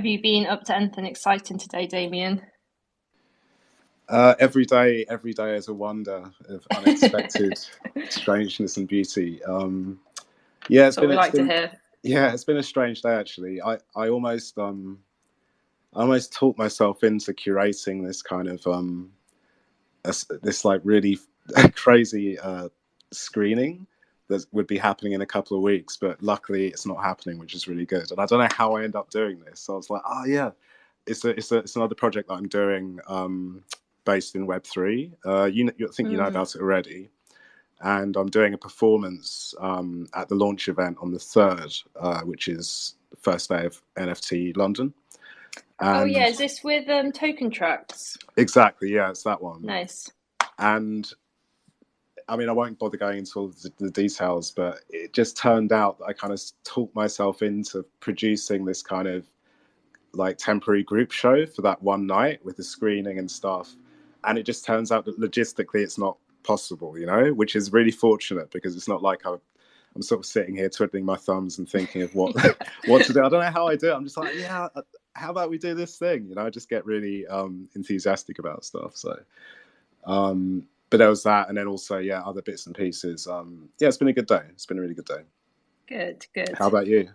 Have you been up to anything exciting today, Damien? Every day is a wonder of unexpected strangeness and beauty. Yeah, That's what we like to hear. it's been a strange day actually. I almost talked myself into curating this kind of this like really crazy screening that would be happening in a couple of weeks, but luckily it's not happening, which is really good. And I don't know how I end up doing this. So I was like, oh yeah, it's another project that I'm doing based in Web3. You think you know about it already, and I'm doing a performance at the launch event on the 3rd, which is the first day of NFT London. Oh And yeah, is this with token tracks? exactly, yeah, it's that one. Nice. And I mean, I won't bother going into all the details, but it just turned out that I kind of talked myself into producing this kind of like temporary group show for that one night with the screening and stuff. And it just turns out that logistically it's not possible, which is really fortunate because it's not like I'm sort of sitting here twiddling my thumbs and thinking of what what to do. I don't know how I do it. I'm just like, yeah, how about we do this thing? I just get really enthusiastic about stuff. So but there was that, and then also other bits and pieces. It's been a good day. It's been a really good day. Good, good. How about you?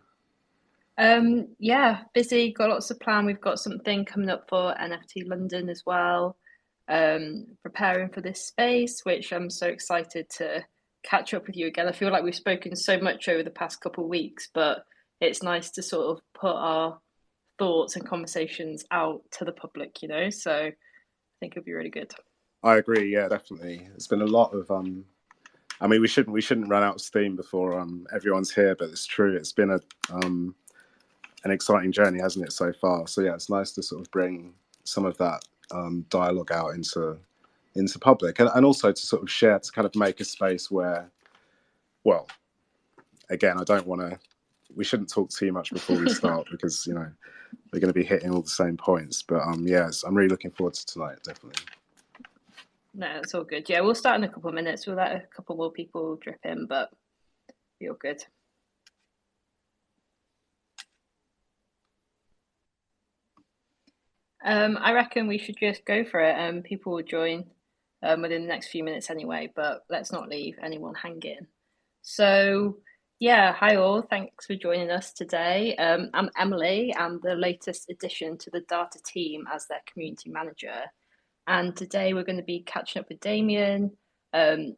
Yeah, busy, got lots of plan. We've got something coming up for NFT London as well. Preparing for this space, which I'm so excited to catch up with you again. I feel like we've spoken so much over the past couple of weeks, but it's nice to sort of put our thoughts and conversations out to the public, So I think it'll be really good. I agree. Yeah, definitely. It's been a lot of. I mean, we shouldn't run out of steam before everyone's here, but it's true. It's been an exciting journey, hasn't it, so far? So yeah, it's nice to sort of bring some of that dialogue out into public, and also to sort of share, to kind of make a space where, well, again, I don't want to. We shouldn't talk too much before we start because we're going to be hitting all the same points. But yes, I'm really looking forward to tonight. Definitely. No, it's all good. Yeah, we'll start in a couple of minutes. We'll let a couple more people drip in, but you're good. I reckon we should just go for it. People will join within the next few minutes anyway, but let's not leave anyone hanging. So, yeah, hi all. Thanks for joining us today. I'm Emily. I'm the latest addition to the Daata team as their community manager. And today we're going to be catching up with Damien.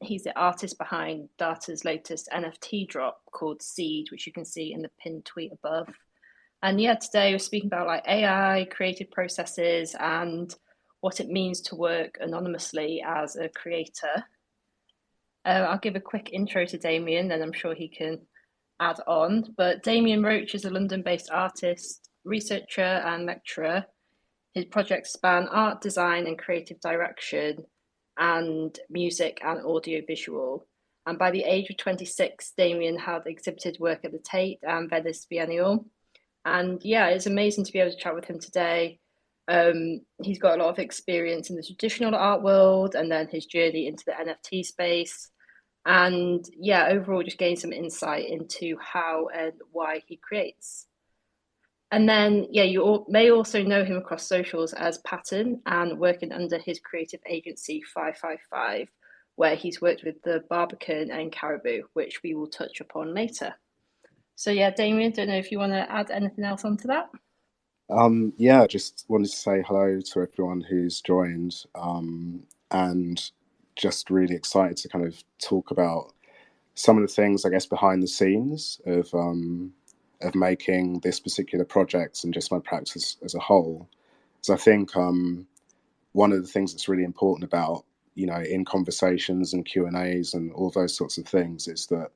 He's the artist behind Daata's latest NFT drop called Seed, which you can see in the pinned tweet above. And yeah, today we're speaking about like AI, creative processes, and what it means to work anonymously as a creator. I'll give a quick intro to Damien, then I'm sure he can add on. But Damien Roach is a London-based artist, researcher, and lecturer. His projects span art, design, and creative direction, and music and audiovisual. And by the age of 26, Damien had exhibited work at the Tate and Venice Biennial. And yeah, it's amazing to be able to chat with him today. He's got a lot of experience in the traditional art world and then his journey into the NFT space. And yeah, overall, just gain some insight into how and why he creates. And then, yeah, you may also know him across socials as Patton and working under his creative agency 555, where he's worked with the Barbican and Caribou, which we will touch upon later. So yeah, Damien, don't know if you want to add anything else onto that. Just wanted to say hello to everyone who's joined, and just really excited to kind of talk about some of the things, I guess, behind the scenes of making this particular project and just my practice as a whole. So I think one of the things that's really important about in conversations and Q&As and all those sorts of things is that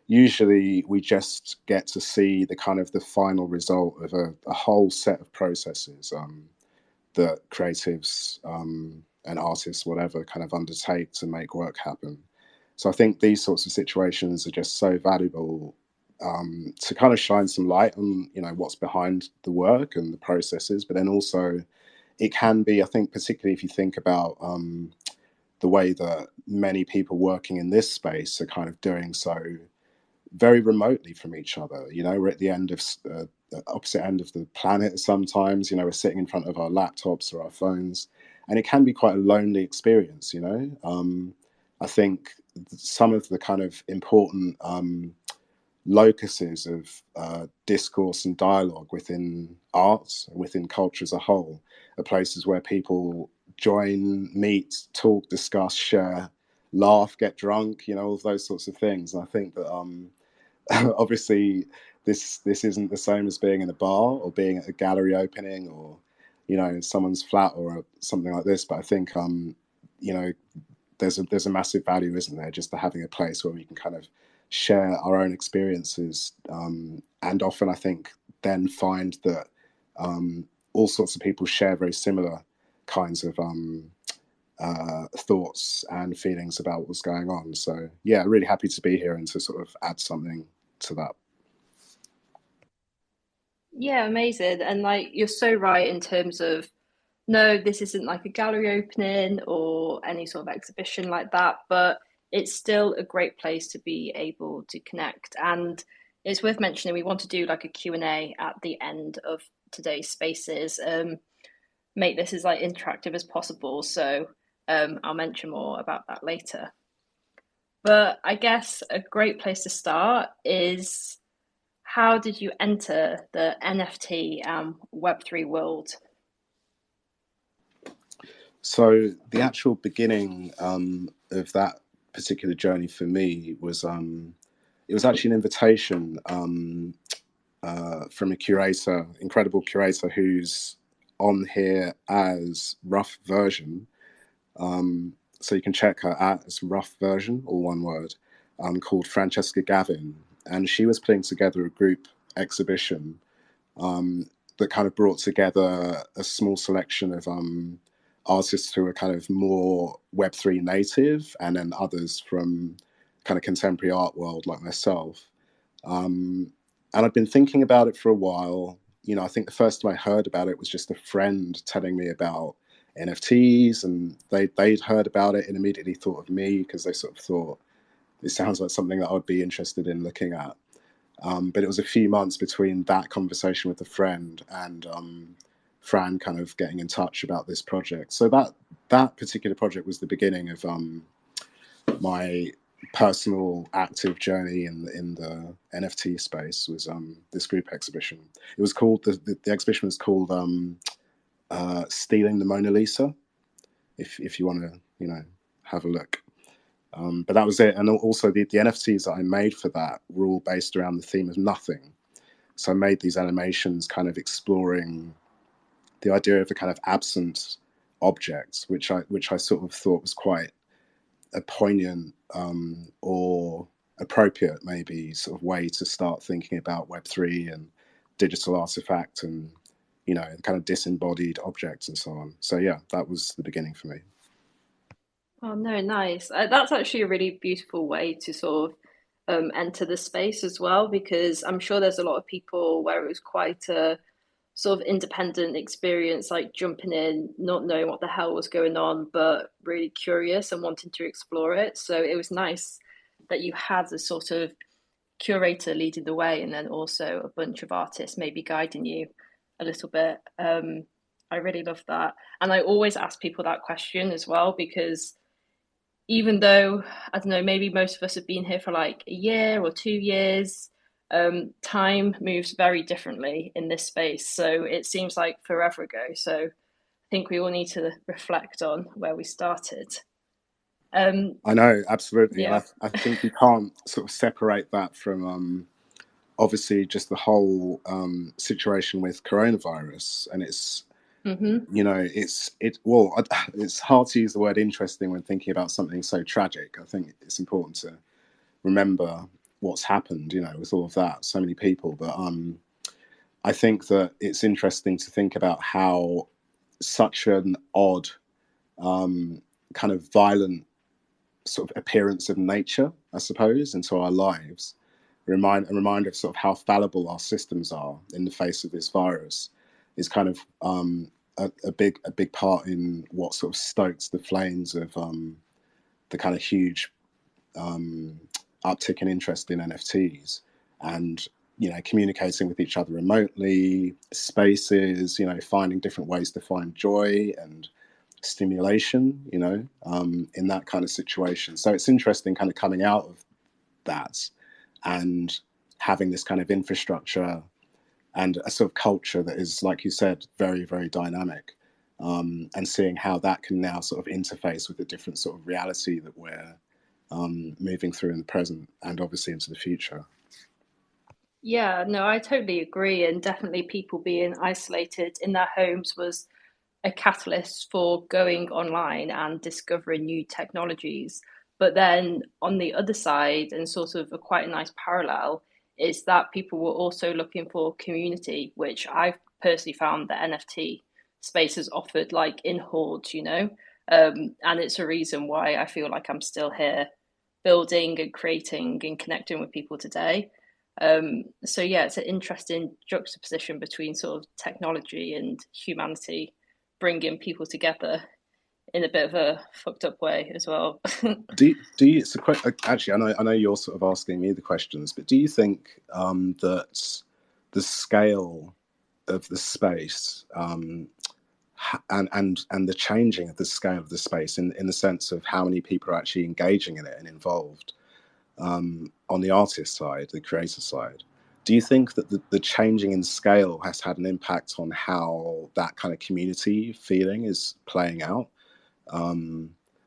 usually we just get to see the kind of the final result of a whole set of processes that creatives and artists, whatever, kind of undertake to make work happen. So I think these sorts of situations are just so valuable to kind of shine some light on, what's behind the work and the processes, but then also it can be, I think, particularly if you think about the way that many people working in this space are kind of doing so very remotely from each other. We're at the end of the opposite end of the planet sometimes. We're sitting in front of our laptops or our phones, and it can be quite a lonely experience. I think some of the kind of important locuses of discourse and dialogue within arts, within culture as a whole, are places where people join, meet, talk, discuss, share, laugh, get drunk, all of those sorts of things. And I think that obviously this isn't the same as being in a bar or being at a gallery opening or in someone's flat or something like this. But I think you know there's a massive value, isn't there, just to having a place where we can kind of share our own experiences, and often I think then find that all sorts of people share very similar kinds of thoughts and feelings about what's going on. So yeah, really happy to be here and to sort of add something to that. Yeah, amazing. And like you're so right in terms of no, this isn't like a gallery opening or any sort of exhibition like that, but it's still a great place to be able to connect. And it's worth mentioning we want to do like a Q&A at the end of today's spaces. Make this as like interactive as possible. So I'll mention more about that later. But I guess a great place to start is how did you enter the NFT and Web3 world? So the actual beginning of that particular journey for me was it was actually an invitation from a curator, incredible curator who's on here as Rough Version. So you can check her out as Rough Version, all one word, called Francesca Gavin. And she was putting together a group exhibition that kind of brought together a small selection of artists who are kind of more Web3 native, and then others from kind of contemporary art world like myself. And I'd been thinking about it for a while. I think the first time I heard about it was just a friend telling me about NFTs, and they'd heard about it and immediately thought of me because they sort of thought it sounds like something that I'd be interested in looking at. But it was a few months between that conversation with a friend and Fran kind of getting in touch about this project. So that particular project was the beginning of my personal active journey in the NFT space. Was this group exhibition. It was called the exhibition was called Stealing the Mona Lisa. If you want to have a look. But that was it. And also the NFTs that I made for that were all based around the theme of nothing. So I made these animations kind of exploring the idea of a kind of absent object, which I sort of thought was quite a poignant or appropriate maybe sort of way to start thinking about Web3 and digital artifact and kind of disembodied objects and so on. So yeah, that was the beginning for me. Oh no, nice. That's actually a really beautiful way to sort of enter the space as well, because I'm sure there's a lot of people where it was quite a sort of independent experience, like jumping in, not knowing what the hell was going on, but really curious and wanting to explore it. So it was nice that you had a sort of curator leading the way, and then also a bunch of artists maybe guiding you a little bit. I really love that, and I always ask people that question as well because even though I don't know, maybe most of us have been here for like a year or 2 years, time moves very differently in this space. So it seems like forever ago. So I think we all need to reflect on where we started. I know, absolutely. And Yeah. I think you can't sort of separate that from obviously just the whole situation with coronavirus. And it's, Mm-hmm. it's hard to use the word interesting when thinking about something so tragic. I think it's important to remember what's happened, with all of that, so many people. But I think that it's interesting to think about how such an odd, kind of violent sort of appearance of nature, I suppose, into our lives, a reminder of sort of how fallible our systems are in the face of this virus, is kind of a big part in what sort of stokes the flames of the kind of huge uptick in interest in NFTs. And communicating with each other remotely, spaces, finding different ways to find joy and stimulation, in that kind of situation. So it's interesting kind of coming out of that and having this kind of infrastructure and a sort of culture that is, like you said, very, very dynamic, and seeing how that can now sort of interface with the different sort of reality that we're moving through in the present and obviously into the future. Yeah, no, I totally agree. And definitely people being isolated in their homes was a catalyst for going online and discovering new technologies. But then on the other side, and sort of a quite a nice parallel, is that people were also looking for community, which I've personally found the NFT space has offered, like in hordes, and it's a reason why I feel like I'm still here building and creating and connecting with people today. So yeah, it's an interesting juxtaposition between sort of technology and humanity, bringing people together in a bit of a fucked up way as well. Do you? It's actually, I know you're sort of asking me the questions, but do you think that the scale of the space, and the changing of the scale of the space in the sense of how many people are actually engaging in it and involved, on the artist side, the creator side, do you think that the changing in scale has had an impact on how that kind of community feeling is playing out?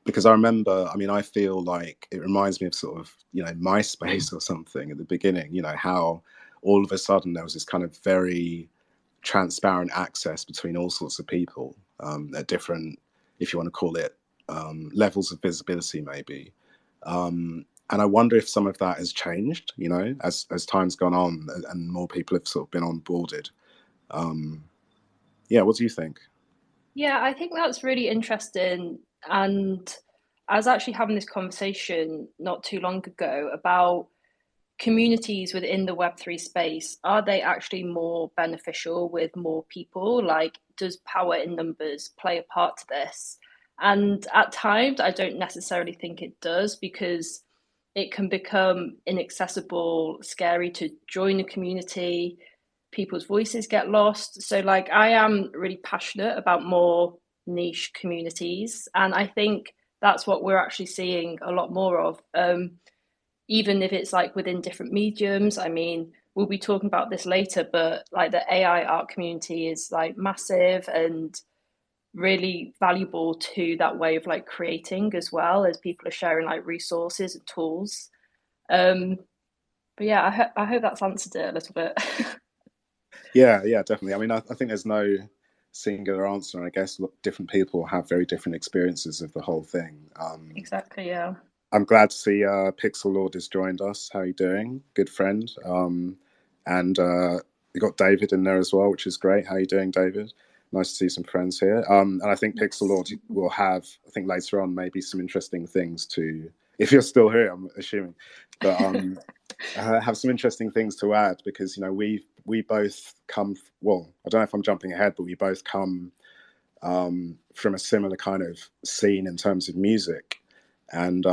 Because I remember, I mean, I feel like it reminds me of sort of, MySpace or something at the beginning, how all of a sudden there was this kind of very transparent access between all sorts of people, at different, if you want to call it, levels of visibility, maybe. And I wonder if some of that has changed, as time's gone on and more people have sort of been onboarded. Yeah, what do you think? Yeah, I think that's really interesting. And I was actually having this conversation not too long ago about communities within the Web3 space. Are they actually more beneficial with more people? Like, does power in numbers play a part to this? And at times, I don't necessarily think it does, because it can become inaccessible, scary to join a community. People's voices get lost. So, like, I am really passionate about more niche communities. And I think that's what we're actually seeing a lot more of. Even if it's like within different mediums. I mean, we'll be talking about this later, but like the AI art community is like massive and really valuable to that way of like creating, as well as people are sharing like resources and tools. Um, but yeah, I hope that's answered it a little bit. Yeah, definitely. I mean, I think there's no singular answer, and I guess different people have very different experiences of the whole thing. Exactly. Yeah. I'm glad to see Pixel Lord has joined us. How are you doing? Good friend. And we got David in there as well, which is great. How are you doing, David? Nice to see some friends here. And I think Pixel Lord will have, I think later on, maybe some interesting things to, if you're still here, I'm assuming, but have some interesting things to add, because we both come, well, I don't know if I'm jumping ahead, but we both come from a similar kind of scene in terms of music. And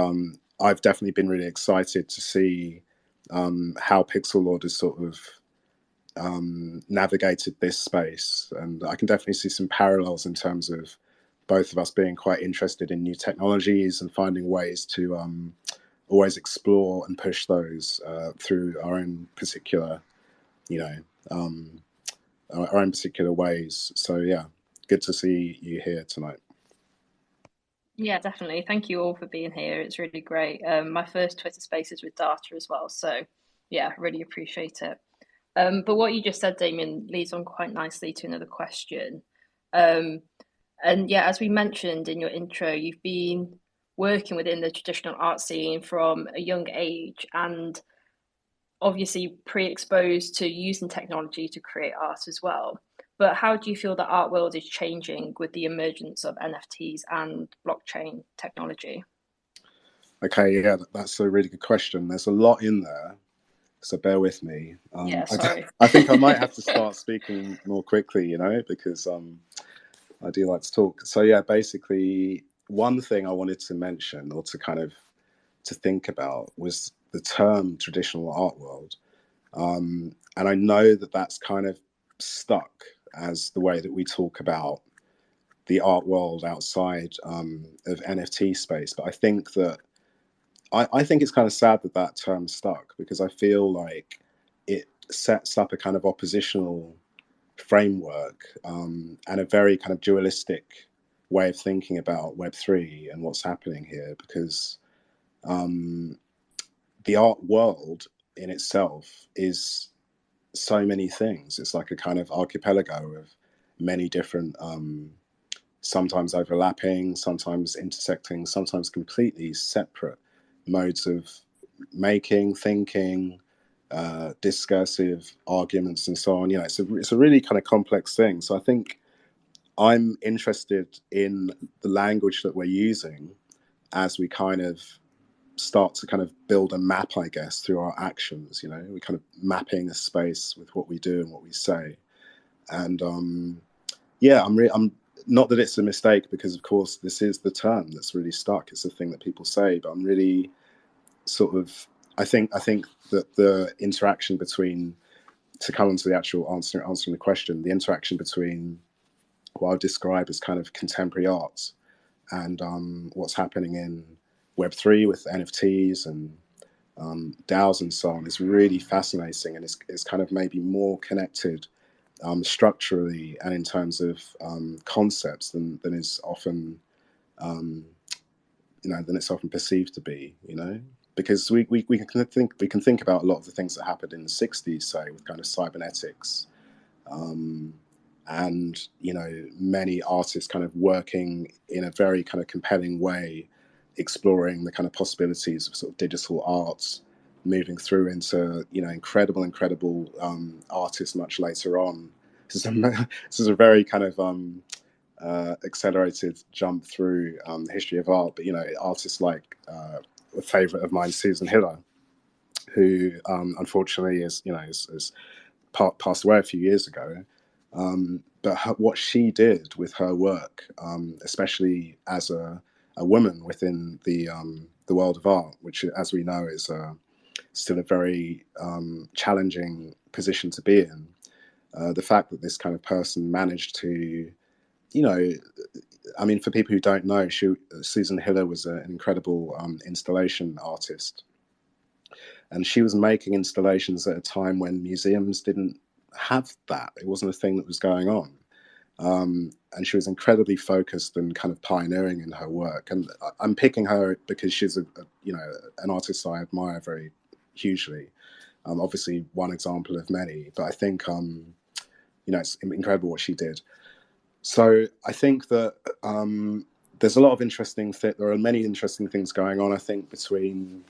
I've definitely been really excited to see how Pixel Lord has sort of navigated this space. And I can definitely see some parallels in terms of both of us being quite interested in new technologies and finding ways to always explore and push those through our own particular, you know, um, our own particular ways. So yeah, good to see you here tonight. Yeah, definitely. Thank you all for being here. It's really great. My first Twitter space is with Daata as well. So yeah, really appreciate it. But what you just said, Damien, leads on quite nicely to another question. Um, and yeah, as we mentioned in your intro, you've been working within the traditional art scene from a young age, and obviously pre-exposed to using technology to create art as well. But how do you feel the art world is changing with the emergence of NFTs and blockchain technology? Okay, yeah, that's a really good question. There's a lot in there, so bear with me. Yeah, sorry. I think I might have to start speaking more quickly, because I do like to talk. So yeah, basically, one thing I wanted to mention or to kind of to think about was the term traditional art world. And I know that that's kind of stuck as the way that we talk about the art world outside of NFT space. But I think that I think it's kind of sad that that term stuck, because I feel like it sets up a kind of oppositional framework, and a very kind of dualistic way of thinking about Web3 and what's happening here, because um, the art world in itself is so many things. It's like a kind of archipelago of many different, sometimes overlapping, sometimes intersecting, sometimes completely separate modes of making, thinking, discursive arguments, and so on. You know, it's a really kind of complex thing. So I think I'm interested in the language that we're using as we kind of start to kind of build a map, I guess, through our actions. You know, we're kind of mapping a space with what we do and what we say. And yeah, I'm not that it's a mistake, because of course this is the term that's really stuck. It's the thing that people say, but I'm really sort of I think that the interaction between, to come on to the actual answering the question, the interaction between what I would describe as kind of contemporary art and what's happening in Web3 with NFTs and DAOs and so on is really fascinating, and it's kind of maybe more connected structurally and in terms of concepts than is often um, than it's often perceived to be. You know, because we can think about a lot of the things that happened in the '60s, say, with kind of cybernetics, um, and many artists kind of working in a very kind of compelling way, exploring the kind of possibilities of sort of digital arts, moving through into incredible artists much later on. This is a very kind of accelerated jump through the history of art, but artists like a favorite of mine, Susan Hiller, who unfortunately is passed away a few years ago. But what she did with her work, especially as a woman within the world of art, which, as we know, is still a very challenging position to be in. The fact that this kind of person managed to, you know, I mean, for people who don't know, Susan Hiller was an incredible installation artist, and she was making installations at a time when museums didn't have that. It wasn't a thing that was going on. And she was incredibly focused and kind of pioneering in her work. And I'm picking her because she's an artist I admire very hugely. Obviously, one example of many, but I think it's incredible what she did. So I think that there's a lot of there are many interesting things going on, I think, between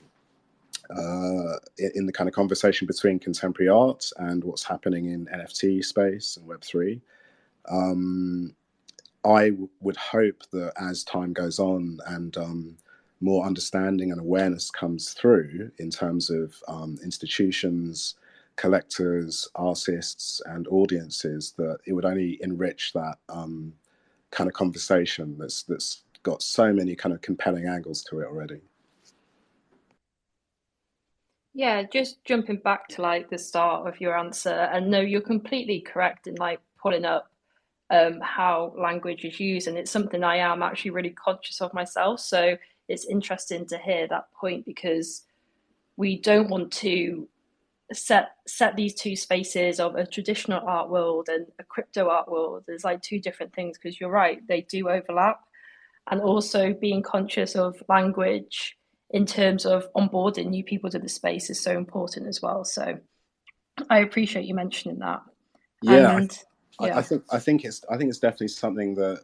in the kind of conversation between contemporary art and what's happening in NFT space and Web3. I would hope that as time goes on and more understanding and awareness comes through in terms of institutions, collectors, artists, and audiences, that it would only enrich that kind of conversation that's got so many kind of compelling angles to it already. Yeah, just jumping back to like the start of your answer, and no, you're completely correct in like pulling up how language is used, and it's something I am actually really conscious of myself. So it's interesting to hear that point, because we don't want to set these two spaces of a traditional art world and a crypto art world. There's like two different things, because you're right, they do overlap, and also being conscious of language in terms of onboarding new people to the space is so important as well. So I appreciate you mentioning that. Yeah, And I yeah, think it's definitely something that,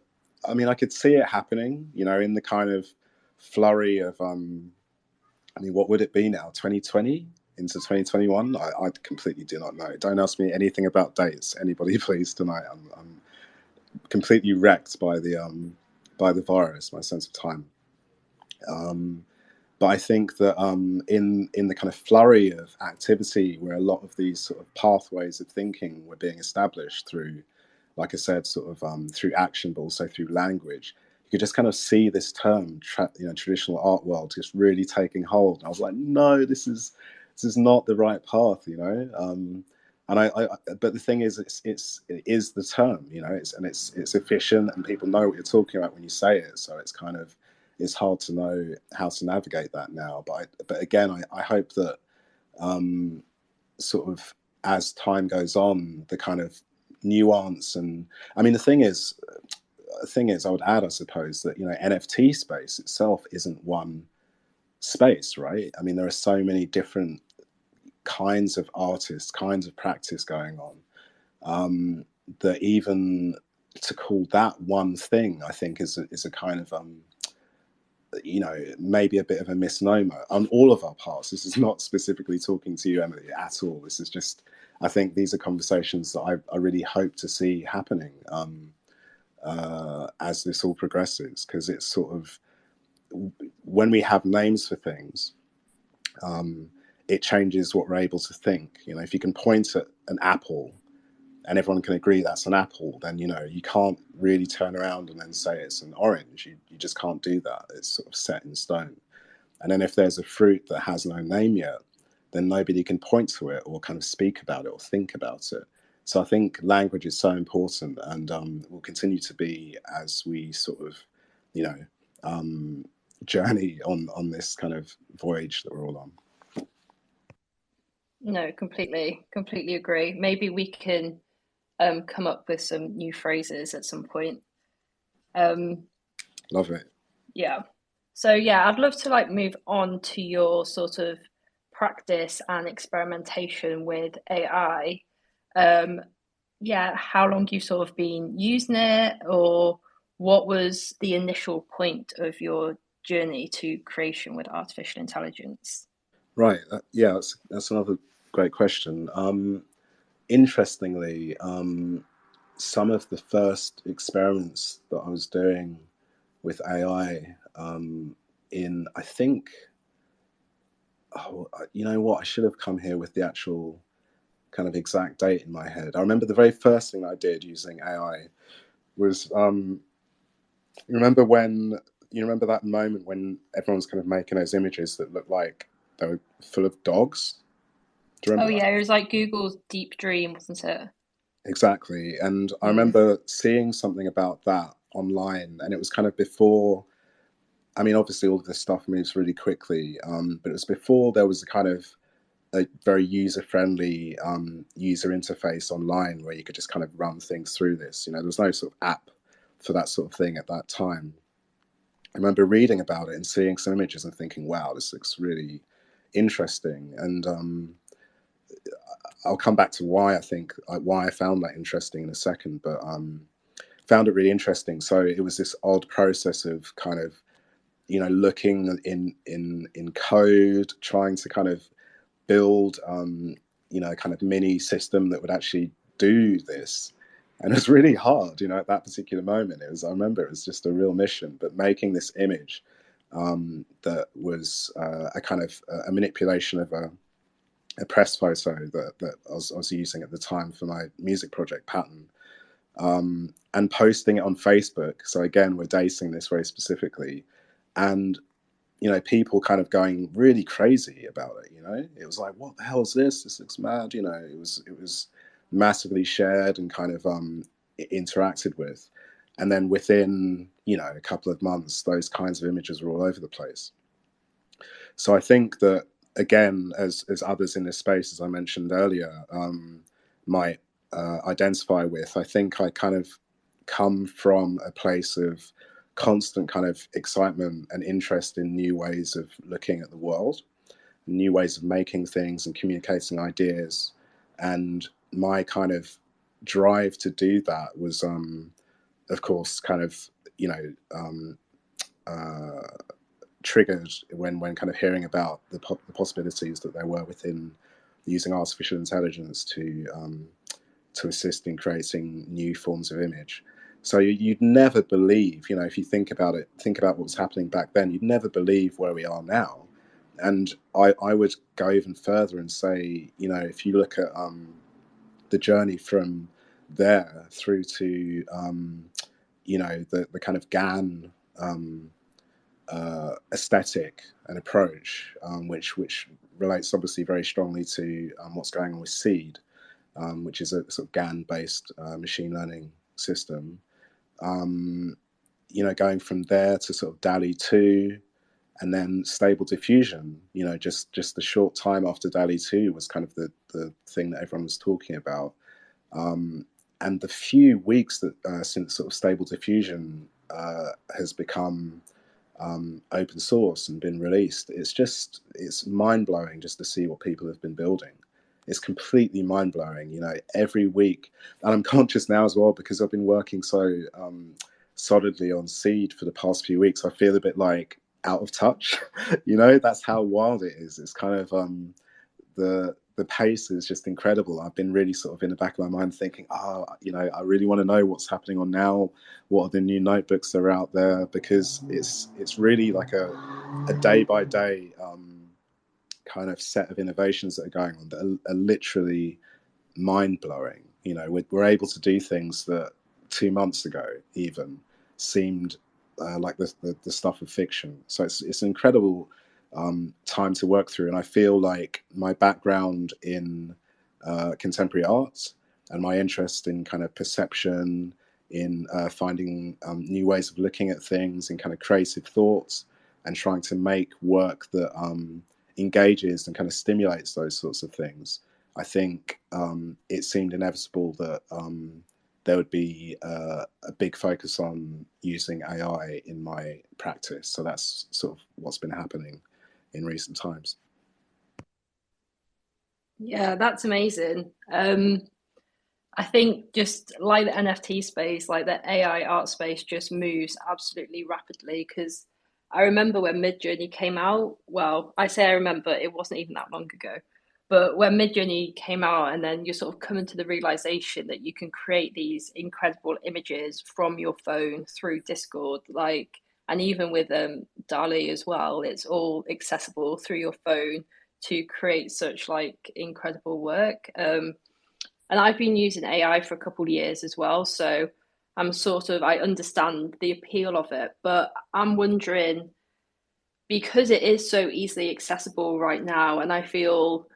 I mean, I could see it happening, in the kind of flurry of I mean, what would it be now? 2020 into 2021? I completely do not know. Don't ask me anything about dates, anybody, please, tonight. I'm completely wrecked by the virus, my sense of time. Um, but I think that in the kind of flurry of activity, where a lot of these sort of pathways of thinking were being established through, like I said, sort of through action, but also through language, you could just kind of see this term, traditional art world, just really taking hold. And I was like, no, this is not the right path, you know. And but the thing is, it is the term, you know, it's efficient, and people know what you're talking about when you say it. So it's kind of, it's hard to know how to navigate that now. But again, I hope that sort of as time goes on, the kind of nuance, and I mean, the thing is, I would add, I suppose, that, you know, NFT space itself isn't one space, right? I mean, there are so many different kinds of artists, kinds of practice going on, that even to call that one thing, I think, is a kind of you know, maybe a bit of a misnomer on all of our parts. This is not specifically talking to you, Emily, at all. This is just, I think these are conversations that I really hope to see happening as this all progresses, because it's sort of, when we have names for things, it changes what we're able to think. You know, if you can point at an apple and everyone can agree that's an apple, then, you know, you can't really turn around and then say it's an orange. You just can't do that. It's sort of set in stone. And then if there's a fruit that has no name yet, then nobody can point to it or kind of speak about it or think about it. So I think language is so important, and will continue to be as we sort of, you know, journey on this kind of voyage that we're all on. No, completely agree. Maybe we can come up with some new phrases at some point. Um, Love it. yeah. So yeah, I'd love to like move on to your sort of practice and experimentation with AI. Um, yeah, how long you've sort of been using it, or what was the initial point of your journey to creation with artificial intelligence? Right. Yeah, that's another great question. Interestingly, some of the first experiments that I was doing with AI, in, I think, oh, you know what? I should have come here with the actual kind of exact date in my head. I remember the very first thing I did using AI was, remember when you remember that moment when everyone's kind of making those images that look like they were full of dogs? Do you Oh remember that? yeah, it was like Google's Deep Dream, wasn't it? Exactly. And I Mm. remember seeing something about that online, and it was kind of before. I mean, obviously, all of this stuff moves really quickly, but it was before there was a kind of a very user-friendly user interface online where you could just kind of run things through this. You know, there was no sort of app for that sort of thing at that time. I remember reading about it and seeing some images and thinking, "Wow, this looks really interesting." And I'll come back to why I think why I found that interesting in a second, but found it really interesting. So it was this odd process of kind of, you know, looking in code, trying to kind of build you know, kind of mini system that would actually do this. And it was really hard, you know, at that particular moment. It was, I remember it was just a real mission, but making this image that was a kind of a manipulation of a press photo that I was using at the time for my music project Pattern, and posting it on Facebook. So again, we're dating this very specifically, and, you know, people kind of going really crazy about it. You know, it was like, what the hell is this? This looks mad. You know, it was massively shared and kind of interacted with, and then within, you know, a couple of months, those kinds of images were all over the place. So I think that, again, as others in this space, as I mentioned earlier, might identify with, I think I kind of come from a place of constant kind of excitement and interest in new ways of looking at the world, new ways of making things and communicating ideas. And my kind of drive to do that was, of course, kind of, you know, uh, triggered when kind of hearing about the possibilities that there were within using artificial intelligence to assist in creating new forms of image. So you'd never believe, you know, if you think about it, think about what was happening back then, you'd never believe where we are now. And I would go even further and say, you know, if you look at the journey from there through to, you know, the kind of GAN aesthetic and approach, which relates obviously very strongly to what's going on with Seed, which is a sort of GAN-based machine learning system. Going from there to sort of DALI 2, and then Stable Diffusion. Just the short time after DALI 2 was kind of the thing that everyone was talking about. And the few weeks that since sort of Stable Diffusion has become open source and been released, it's mind-blowing just to see what people have been building. It's completely mind-blowing, every week. And I'm conscious now as well, because I've been working so solidly on Seed for the past few weeks. I feel a bit like out of touch. That's how wild it is. It's kind of the pace is just incredible. I've been really sort of in the back of my mind thinking, I really want to know what's happening on now. What are the new notebooks that are out there? Because it's really like a day by day kind of set of innovations that are going on that are literally mind blowing. We're able to do things that 2 months ago even seemed like the stuff of fiction. So it's an incredible time to work through. And I feel like my background in contemporary arts and my interest in kind of perception, in finding new ways of looking at things, in kind of creative thoughts, and trying to make work that engages and kind of stimulates those sorts of things. I think it seemed inevitable that there would be a big focus on using AI in my practice. So that's sort of what's been happening in recent times. Yeah, that's amazing. I think just like the NFT space, like the AI art space just moves absolutely rapidly because I remember when Midjourney came out. Well, I say I remember, it wasn't even that long ago. But when Midjourney came out, and then you're sort of coming to the realization that you can create these incredible images from your phone through Discord, and even with DALI as well, it's all accessible through your phone to create such incredible work. And I've been using AI for a couple of years as well, so I understand the appeal of it, but I'm wondering, because it is so easily accessible right now, and I feel,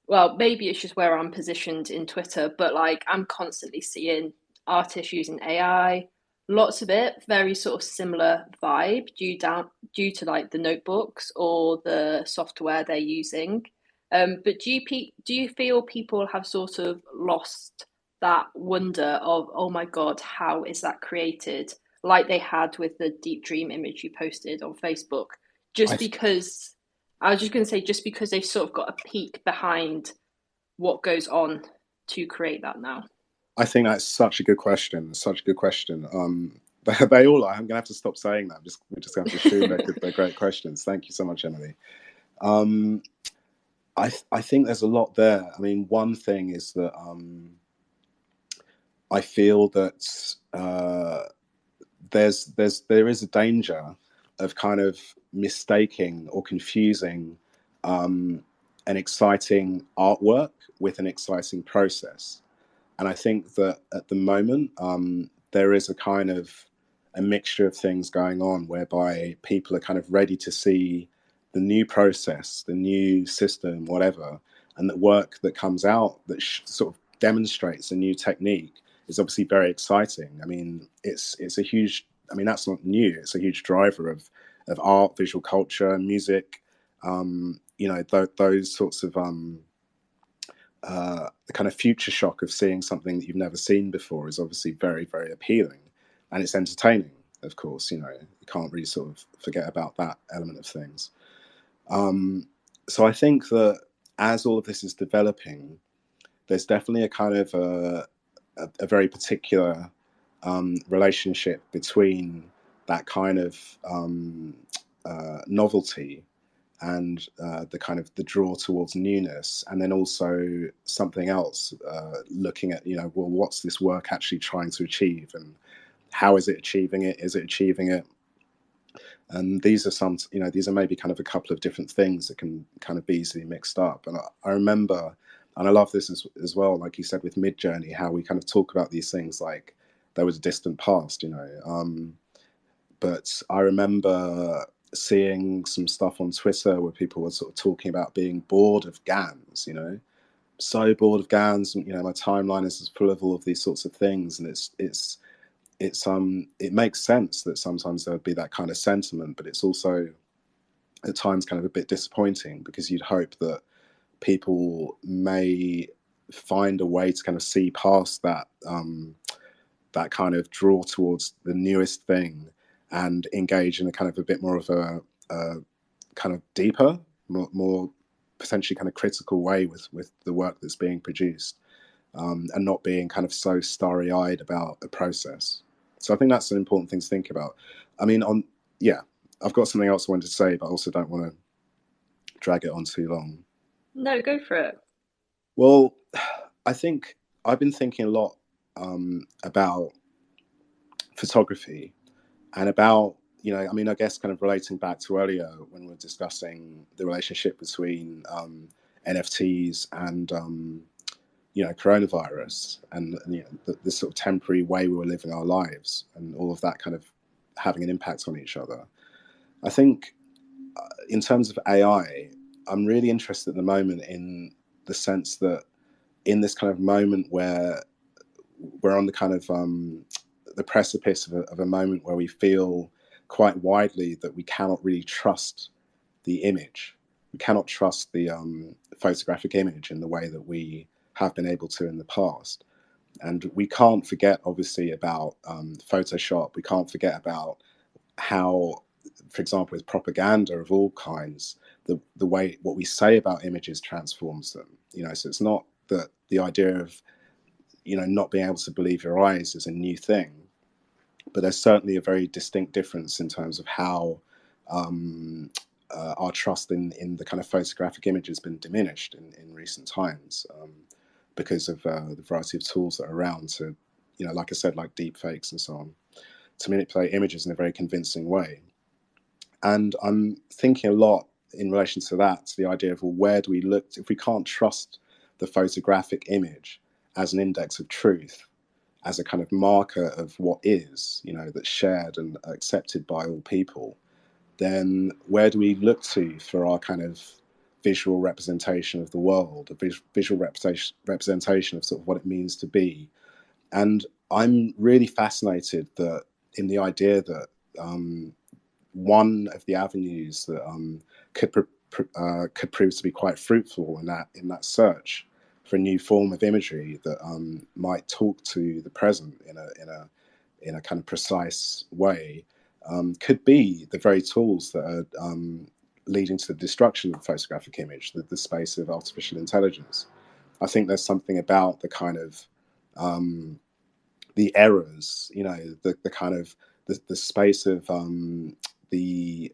well, maybe it's just where I'm positioned in Twitter, but I'm constantly seeing artists using AI, lots of it very sort of similar vibe due to the notebooks or the software they're using. But do you feel people have sort of lost that wonder of, oh my god, how is that created? Like they had with the Deep Dream image you posted on Facebook, I just th- because I was just going to say, just because they've sort of got a peek behind what goes on to create that now. I think that's such a good question. Such a good question. They all are. I'm going to have to stop saying that. We're just going to have to assume they're great questions. Thank you so much, Emily. I think there's a lot there. I mean, one thing is that I feel that there is a danger of kind of mistaking or confusing an exciting artwork with an exciting process. And I think that at the moment, there is a kind of a mixture of things going on whereby people are kind of ready to see the new process, the new system, whatever, and the work that comes out that sort of demonstrates a new technique is obviously very exciting. I mean, it's a huge. I mean, that's not new. It's a huge driver of art, visual culture, music. Those sorts of the kind of future shock of seeing something that you've never seen before is obviously very, very appealing, and it's entertaining. Of course, you can't really sort of forget about that element of things. So I think that as all of this is developing, there's definitely a kind of a very particular relationship between that kind of novelty and the kind of the draw towards newness, and then also something else, looking at, well, what's this work actually trying to achieve, and how is it achieving it? Is it achieving it? And these are maybe kind of a couple of different things that can kind of be easily mixed up. And I remember, and I love this as well, like you said with Midjourney, how we kind of talk about these things like there was a distant past, but I remember seeing some stuff on Twitter where people were sort of talking about being bored of GANs, so bored of GANs. My timeline is full of all of these sorts of things, and it makes sense that sometimes there would be that kind of sentiment, but it's also at times kind of a bit disappointing, because you'd hope that people may find a way to kind of see past that kind of draw towards the newest thing and engage in a kind of a bit more of a kind of deeper, more potentially kind of critical way with the work that's being produced, and not being kind of so starry-eyed about the process. So I think that's an important thing to think about. I mean, yeah, I've got something else I wanted to say, but I also don't want to drag it on too long. No, go for it. Well, I think I've been thinking a lot about photography and about, I mean, I guess kind of relating back to earlier when we were discussing the relationship between NFTs and coronavirus, and the sort of temporary way we were living our lives, and all of that kind of having an impact on each other. I think in terms of AI, I'm really interested at the moment in the sense that in this kind of moment where we're on the kind of the precipice of a moment where we feel quite widely that we cannot really trust the image. We cannot trust the photographic image in the way that we have been able to in the past. And we can't forget, obviously, about Photoshop. We can't forget about how, for example, with propaganda of all kinds, the way what we say about images transforms them. So it's not that the idea of not being able to believe your eyes is a new thing, but there's certainly a very distinct difference in terms of how our trust in the kind of photographic image has been diminished in recent times, because of the variety of tools that are around to, like I said, like deep fakes and so on, to manipulate images in a very convincing way. And I'm thinking a lot in relation to that, to the idea of, well, where do we look if we can't trust the photographic image as an index of truth, as a kind of marker of what is, that's shared and accepted by all people, then where do we look to for our kind of visual representation of the world, a visual representation of sort of what it means to be? And I'm really fascinated that in the idea that one of the avenues that could prove to be quite fruitful in that search for a new form of imagery that might talk to the present in a kind of precise way, could be the very tools that are leading to the destruction of the photographic image, the space of artificial intelligence. I think there's something about the kind of the errors, the kind of the space of the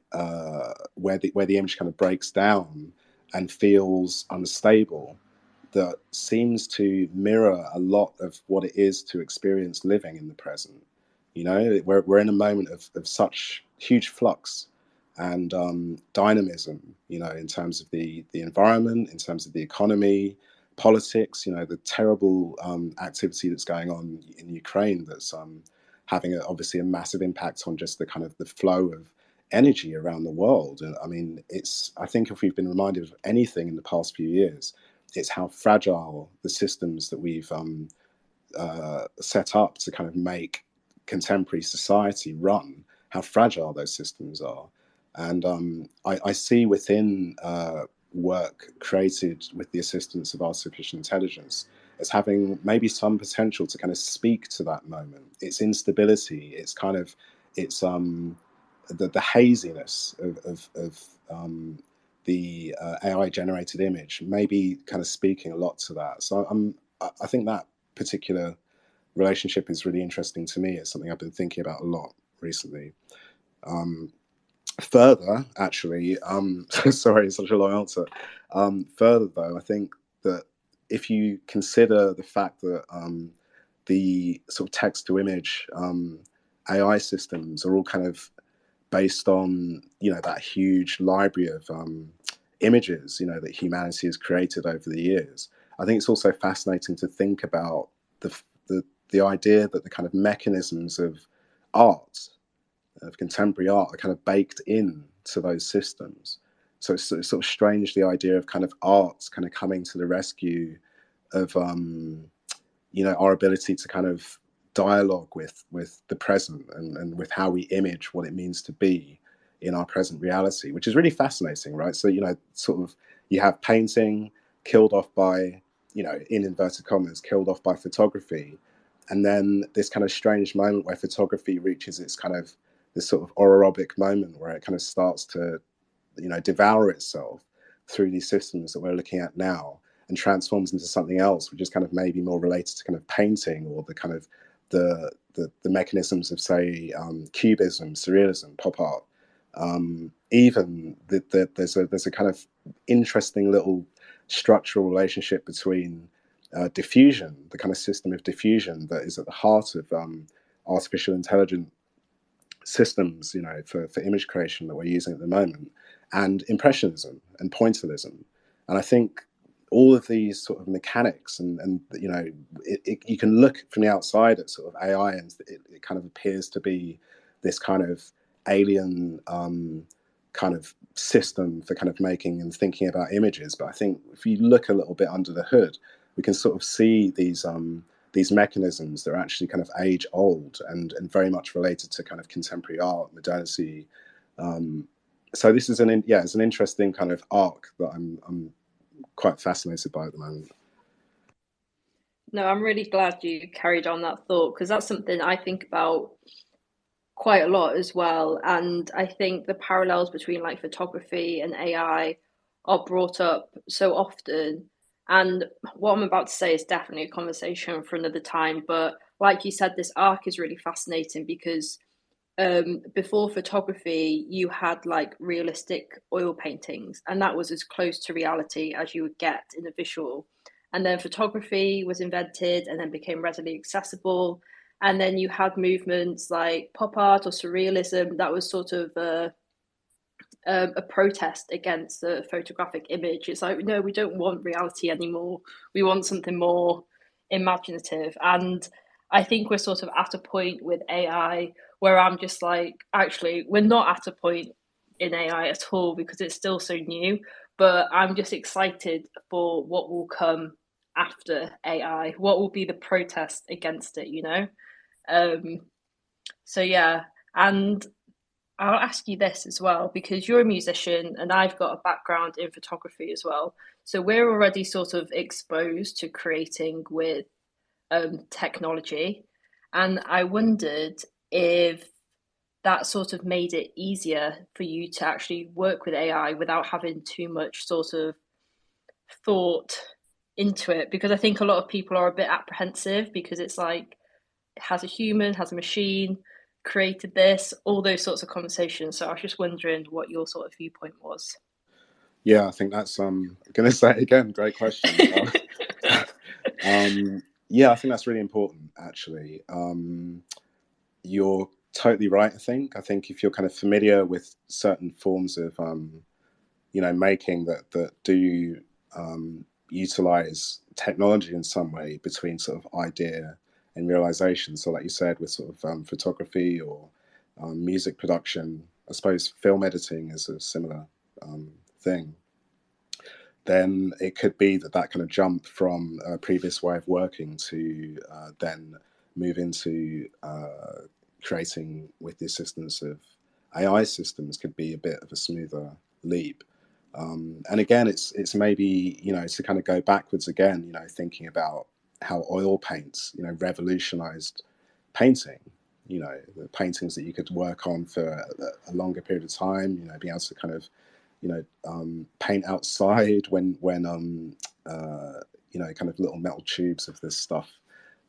where the image kind of breaks down and feels unstable, that seems to mirror a lot of what it is to experience living in the present. We're in a moment of such huge flux and dynamism, in terms of the environment, in terms of the economy, politics, the terrible activity that's going on in Ukraine, that's having obviously a massive impact on just the kind of the flow of energy around the world. And I mean, I think if we've been reminded of anything in the past few years, it's how fragile the systems that we've set up to kind of make contemporary society run, how fragile those systems are. And I see within work created with the assistance of artificial intelligence as having maybe some potential to kind of speak to that moment, its instability, it's the haziness of the AI generated image, maybe kind of speaking a lot to that. So I think that particular relationship is really interesting to me. It's something I've been thinking about a lot recently. Further, actually, sorry, it's such a long answer. Further, though, I think that if you consider the fact that the sort of text to image AI systems are all kind of based on, that huge library of images, that humanity has created over the years, I think it's also fascinating to think about the idea that the kind of mechanisms of art, of contemporary art, are kind of baked in to those systems. So it's sort of strange, the idea of kind of art kind of coming to the rescue of our ability to kind of dialogue with the present, and with how we image what it means to be in our present reality, which is really fascinating, right? So sort of, you have painting killed off by, in inverted commas, killed off by photography, and then this kind of strange moment where photography reaches its kind of this sort of aerobic moment where it kind of starts to devour itself through these systems that we're looking at now, and transforms into something else, which is kind of maybe more related to kind of painting, or the kind of the mechanisms of, say, cubism, surrealism, pop art. Even there's a kind of interesting little structural relationship between diffusion, the kind of system of diffusion that is at the heart of artificial intelligence systems, for image creation that we're using at the moment, and impressionism and pointillism. And I think all of these sort of mechanics, and you can look from the outside at sort of AI, and it kind of appears to be this kind of alien kind of system for kind of making and thinking about images. But I think if you look a little bit under the hood, we can sort of see these mechanisms that are actually kind of age old, and very much related to kind of contemporary art, modernity. So this is it's an interesting kind of arc that I'm quite fascinated by at the moment. No, I'm really glad you carried on that thought, because that's something I think about quite a lot as well. And I think the parallels between like photography and AI are brought up so often. And what I'm about to say is definitely a conversation for another time. But like you said, this arc is really fascinating because before photography, you had like realistic oil paintings, and that was as close to reality as you would get in a visual. And then photography was invented and then became readily accessible. And then you had movements like pop art or surrealism that was sort of a protest against the photographic image. It's like, no, we don't want reality anymore. We want something more imaginative. And I think we're sort of at a point with AI where I'm just like, actually, we're not at a point in AI at all because it's still so new. But I'm just excited for what will come after AI. What will be the protest against it, you know? Um, so yeah, and I'll ask you this as well, because you're a musician and I've got a background in photography as well. So we're already sort of exposed to creating with technology. And I wondered if that sort of made it easier for you to actually work with AI without having too much sort of thought into it. Because I think a lot of people are a bit apprehensive because it's like, has a human, has a machine created this, all those sorts of conversations. So I was just wondering what your sort of viewpoint was. Yeah, I think that's I'm going to say it again. Great question. Yeah, I think that's really important. Actually, you're totally right. I think if you're kind of familiar with certain forms of making that do utilize technology in some way between sort of idea and realization. So, like you said, with sort of photography or music production, I suppose film editing is a similar thing. Then it could be that kind of jump from a previous way of working to then move into creating with the assistance of AI systems could be a bit of a smoother leap. And again, it's maybe to kind of go backwards again, thinking about how oil paints revolutionized painting. The paintings that you could work on for a longer period of time. Being able to kind of paint outside when kind of little metal tubes of this stuff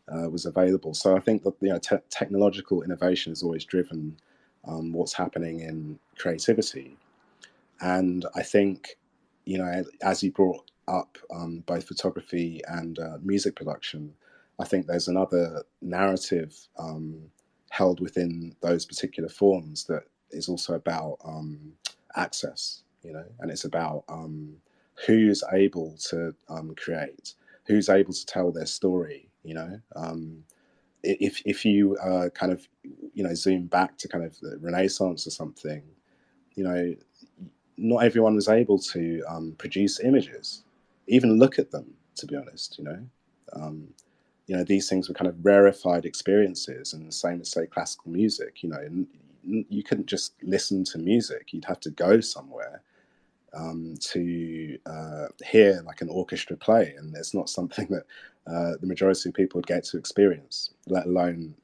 was available. So I think that technological innovation has always driven what's happening in creativity. And I think, as you brought up both photography and music production, I think there's another narrative held within those particular forms that is also about access, and it's about who's able to create, who's able to tell their story. If you kind of zoom back to kind of the Renaissance or something, you know, not everyone was able to produce images, even look at them. To be honest, um, these things were kind of rarefied experiences, and the same as say classical music. You couldn't just listen to music; you'd have to go somewhere to hear like an orchestra play, and it's not something that the majority of people would get to experience, let alone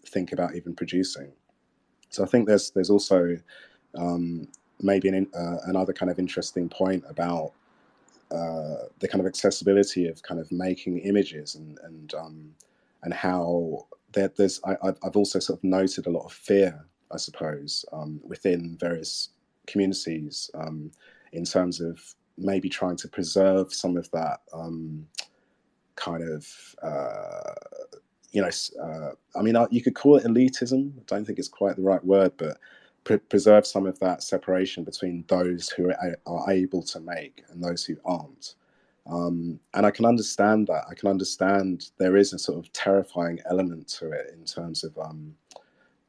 think about even producing. So I think there's also um, maybe another kind of interesting point about the kind of accessibility of kind of making images, and how I've also sort of noted a lot of fear, I suppose, within various communities, in terms of maybe trying to preserve some of that kind of you know, I mean, you could call it elitism. I don't think it's quite the right word, but preserve some of that separation between those who are able to make and those who aren't. And I can understand that. I can understand there is a sort of terrifying element to it in terms of,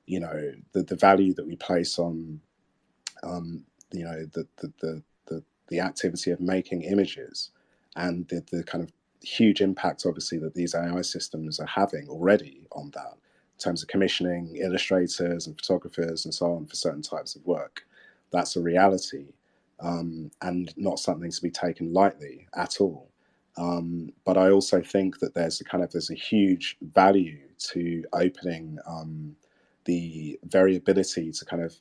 the value that we place on, you know, the activity of making images, and the kind of huge impact, obviously, that these AI systems are having already on that, in terms of commissioning illustrators and photographers and so on for certain types of work. That's a reality, and not something to be taken lightly at all. But I also think that there's a huge value to opening the variability to kind of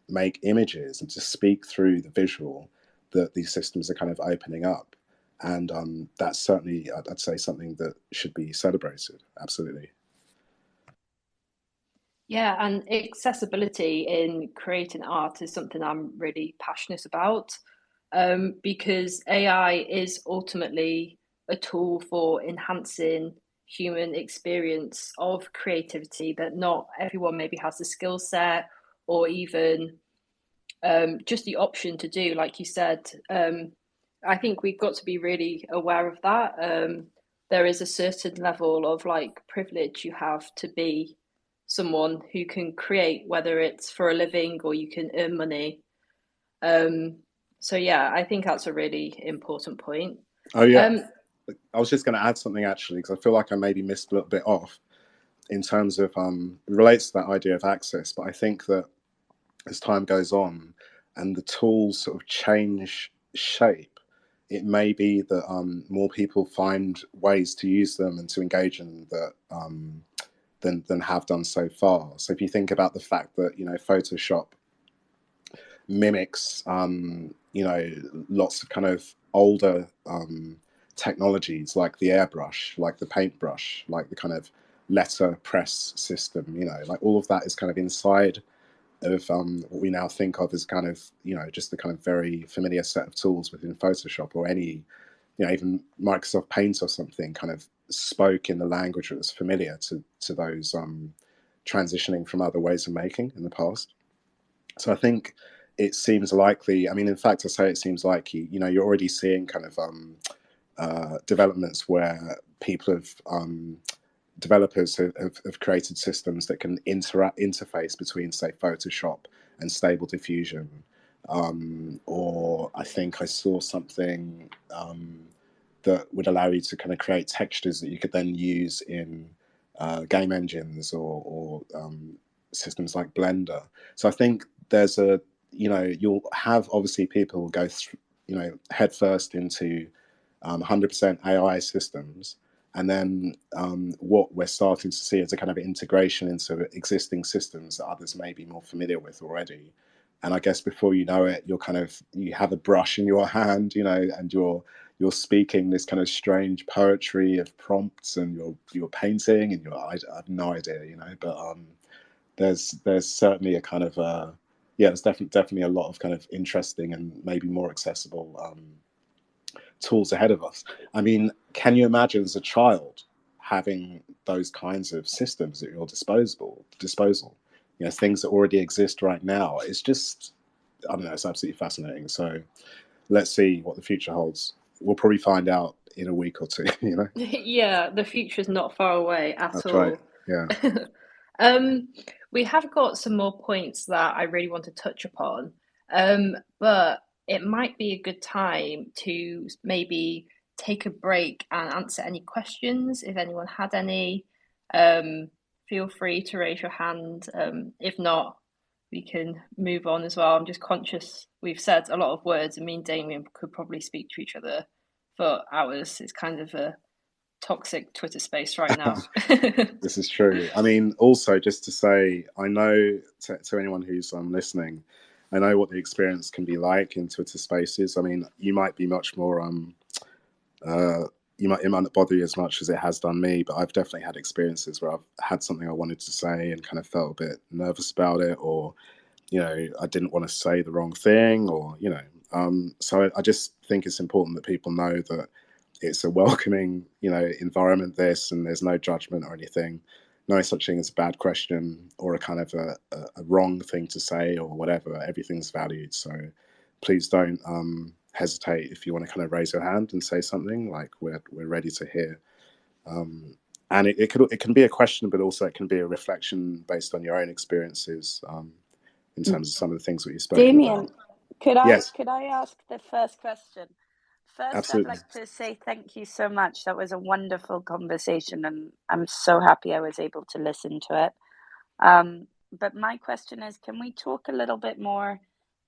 make images and to speak through the visual that these systems are kind of opening up. And that's certainly, I'd say, something that should be celebrated. Absolutely. Yeah, and accessibility in creating art is something I'm really passionate about, because AI is ultimately a tool for enhancing human experience of creativity, but not everyone maybe has the skill set or even just the option to do, like you said. I think we've got to be really aware of that. There is a certain level of like privilege you have to be someone who can create, whether it's for a living or you can earn money. Um, so yeah, I think that's a really important point. Oh, yeah. Um, I was just going to add something actually, because I feel like I maybe missed a little bit off in terms of, it relates to that idea of access. But I think that as time goes on and the tools sort of change shape, it may be that more people find ways to use them and to engage in them that than have done so far. So if you think about the fact that Photoshop mimics lots of kind of older technologies like the airbrush, like the paintbrush, like the kind of letter press system, like all of that is kind of inside of what we now think of as kind of just the kind of very familiar set of tools within Photoshop, or any even Microsoft Paint or something kind of spoke in the language that was familiar to those transitioning from other ways of making in the past. So I think it seems likely. I mean, in fact, I say it seems likely. You're already seeing kind of developments where people have developers have created systems that can interface between, say, Photoshop and Stable Diffusion. Or I think I saw something that would allow you to kind of create textures that you could then use in game engines, or systems like Blender. So I think there's you'll have obviously people go headfirst into 100% AI systems, and then what we're starting to see is a kind of integration into existing systems that others may be more familiar with already. And I guess before you know it, you have a brush in your hand, and you're speaking this kind of strange poetry of prompts, and you're painting, and I have no idea, but there's certainly a kind of yeah, there's definitely a lot of kind of interesting and maybe more accessible tools ahead of us. I mean, can you imagine as a child having those kinds of systems at your disposal? Things that already exist right now. It's just, I don't know, it's absolutely fascinating. So let's see what the future holds. We'll probably find out in a week or two, yeah, the future is not far away at That's right. all. Yeah. um, we have got some more points that I really want to touch upon. But it might be a good time to maybe take a break and answer any questions if anyone had any. Um, Feel free to raise your hand. If not, we can move on as well. I'm just conscious we've said a lot of words, and me and Damien could probably speak to each other for hours. It's kind of a toxic Twitter space right now. This is true. I mean, also just to say, I know to anyone who's listening, I know what the experience can be like in Twitter Spaces. I mean, you might be much more uh, it might not bother you as much as it has done me, but I've definitely had experiences where I've had something I wanted to say and kind of felt a bit nervous about it, or I didn't want to say the wrong thing, or so I just think it's important that people know that it's a welcoming, environment, this, and there's no judgment or anything. No such thing as a bad question or a kind of a wrong thing to say or whatever. Everything's valued. So please don't hesitate if you want to kind of raise your hand and say something. Like we're ready to hear. And it can be a question, but also it can be a reflection based on your own experiences, in terms of some of the things that you've spoken Damien, about. could I Yes, could I ask the first question? First, I'd absolutely. like to say thank you so much. That was a wonderful conversation, and I'm so happy I was able to listen to it. But my question is, can we talk a little bit more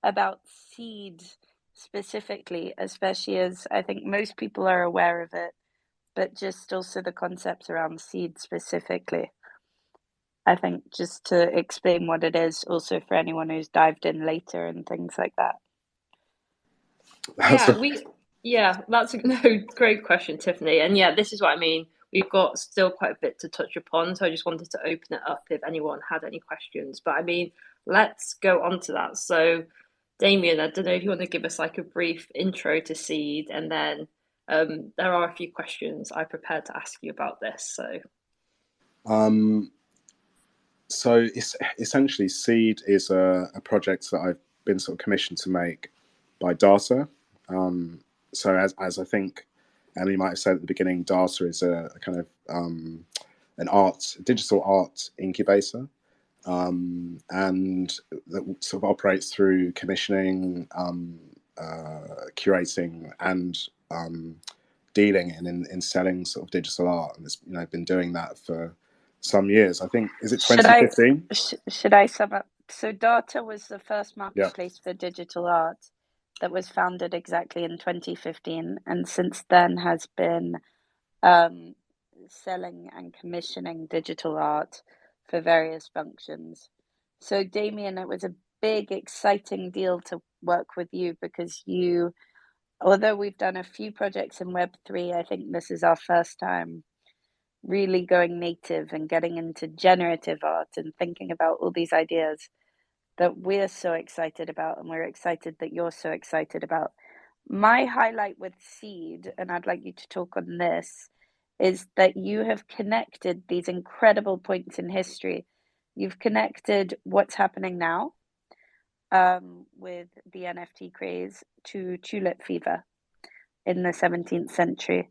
about seed specifically, especially as I think most people are aware of it, but just also the concepts around seed specifically. I think just to explain what it is, also for anyone who's dived in later and things like that. That's That's a no, great question, Tiffany. And yeah, this is what I mean. We've got still quite a bit to touch upon, so I just wanted to open it up if anyone had any questions. But I mean, let's go on to that. So, Damien, I don't know if you want to give us like a brief intro to Seed, and then there are a few questions I prepared to ask you about this. um, So it's essentially Seed is a project that I've been sort of commissioned to make by Daata. So as I think Emily might have said at the beginning, Daata is a kind of an digital art incubator, and that sort of operates through commissioning, curating, and dealing in selling sort of digital art. And it's been doing that for some years. I think, is it Should I 2015? should I sum up? So Daata was the first Yeah. marketplace for digital art that was founded exactly in 2015, and since then has been um, selling and commissioning digital art for various functions. So Damien, it was a big, exciting deal to work with you because although we've done a few projects in Web3, I think this is our first time really going native and getting into generative art and thinking about all these ideas that we're so excited about, and we're excited that you're so excited about. My highlight with Seed, and I'd like you to talk on this, is that you have connected these incredible points in history. You've connected what's happening now with the NFT craze to tulip fever in the 17th century.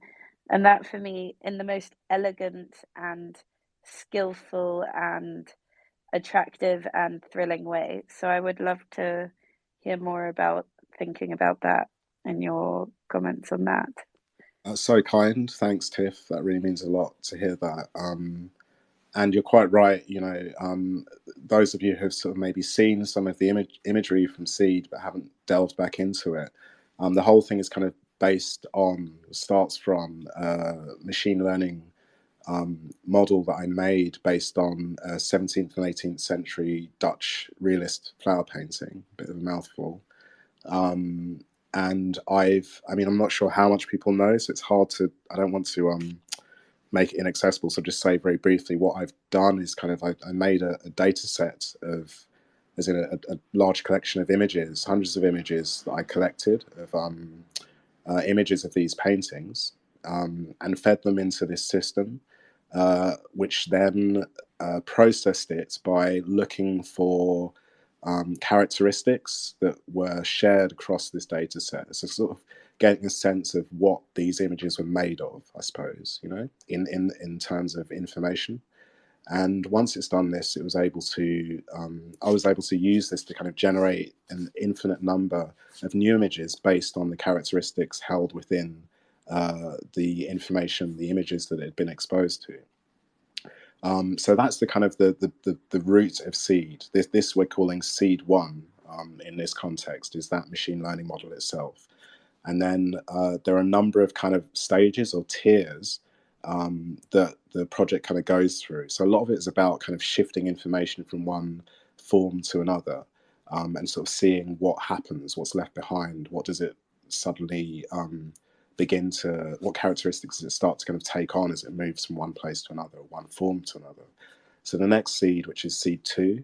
And that for me, in the most elegant and skillful and attractive and thrilling way. So I would love to hear more about thinking about that and your comments on that. That's so kind. Thanks, Tiff. That really means a lot to hear that. And you're quite right. Those of you who have sort of maybe seen some of the imagery from Seed but haven't delved back into it, the whole thing is kind of starts from machine learning model that I made based on 17th and 18th century Dutch realist flower painting. Bit of a mouthful. And I'm not sure how much people know, so it's hard to. I don't want to make it inaccessible. So just say very briefly what I've done is kind of I made a data set of, as in a large collection of images, hundreds of images that I collected of images of these paintings, and fed them into this system, which then processed it by looking for characteristics that were shared across this data set. So sort of getting a sense of what these images were made of, I suppose, in terms of information. And once it's done this, it was able to, I was able to use this to kind of generate an infinite number of new images based on the characteristics held within the information, the images that it had been exposed to. So that's the kind of the root of seed. This we're calling seed one in this context, is that machine learning model itself. And then there are a number of kind of stages or tiers that the project kind of goes through. So a lot of it is about kind of shifting information from one form to another, and sort of seeing what happens, what's left behind, what does it suddenly begin to, what characteristics does it start to kind of take on as it moves from one place to another, one form to another. So the next seed, which is seed two,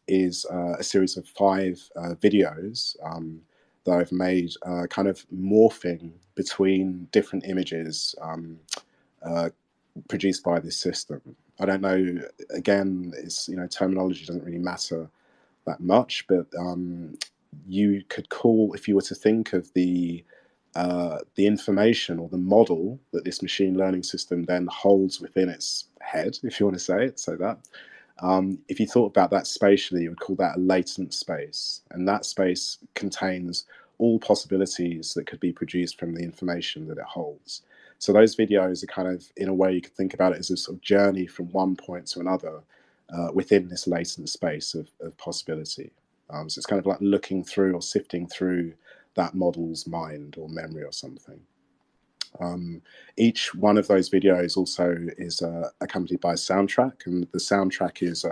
is a series of 5 videos that I've made, kind of morphing between different images produced by this system. I don't know, again, it's, terminology doesn't really matter that much, but you could call, if you were to think of the information or the model that this machine learning system then holds within its head, if you want to say it, so that if you thought about that spatially, you would call that a latent space, and that space contains all possibilities that could be produced from the information that it holds. So those videos are kind of, in a way, you could think about it as a sort of journey from one point to another within this latent space of possibility. So it's kind of like looking through or sifting through that model's mind or memory or something. Each one of those videos also is accompanied by a soundtrack, and the soundtrack is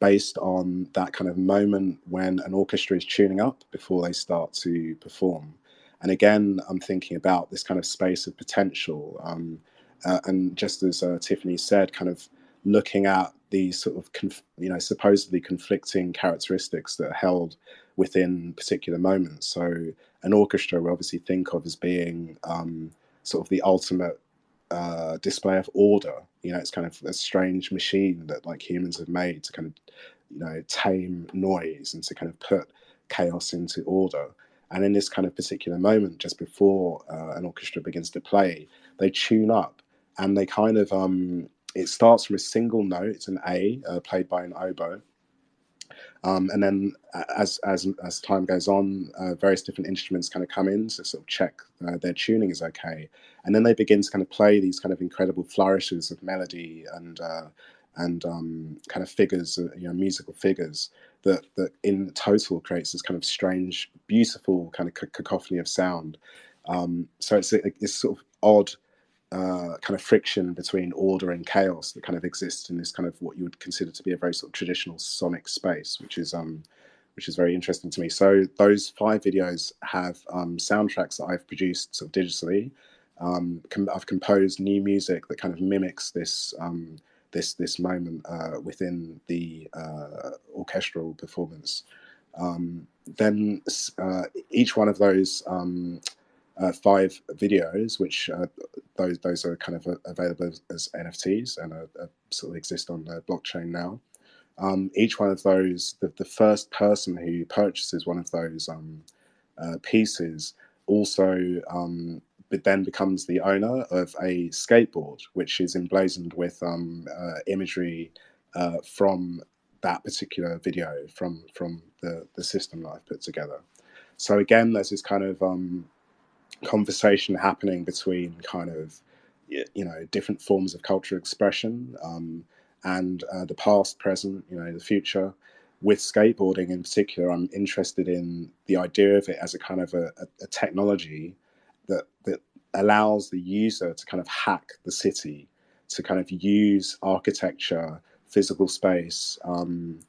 based on that kind of moment when an orchestra is tuning up before they start to perform. And again, I'm thinking about this kind of space of potential, and just as Tiffany said, kind of looking at these sort of supposedly conflicting characteristics that are held within particular moments. So an orchestra we obviously think of as being sort of the ultimate display of order. It's kind of a strange machine that like humans have made to kind of tame noise and to kind of put chaos into order. And in this kind of particular moment, just before an orchestra begins to play, they tune up, and they kind of it starts from a single note, an A, played by an oboe. And then as time goes on, various different instruments kind of come in to sort of check their tuning is okay. And then they begin to kind of play these kind of incredible flourishes of melody and kind of figures, musical figures that in total creates this kind of strange, beautiful kind of cacophony of sound. So it's this sort of odd kind of friction between order and chaos that kind of exists in this kind of what you would consider to be a very sort of traditional sonic space, which is very interesting to me. So those 5 videos have soundtracks that I've produced sort of digitally. I've composed new music that kind of mimics this this moment within the orchestral performance. Then each one of those 5 videos, which those are kind of available as NFTs and sort of exist on the blockchain now. Each one of those, the first person who purchases one of those pieces also but then becomes the owner of a skateboard, which is emblazoned with imagery from that particular video from the system that I've put together. So again, there's this kind of conversation happening between kind of different forms of cultural expression, and the past, present, the future. With skateboarding in particular, I'm interested in the idea of it as a kind of a technology that allows the user to kind of hack the city, to kind of use architecture, physical space, and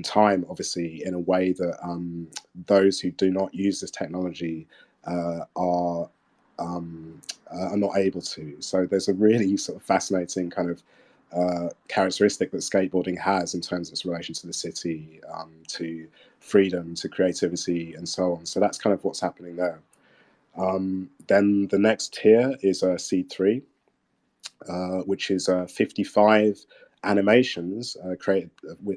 time, obviously, in a way that those who do not use this technology are not able to. So there's a really sort of fascinating kind of characteristic that skateboarding has in terms of its relation to the city, to freedom, to creativity, and so on. So that's kind of what's happening there. Then the next tier is Seed 3, which is 55 animations created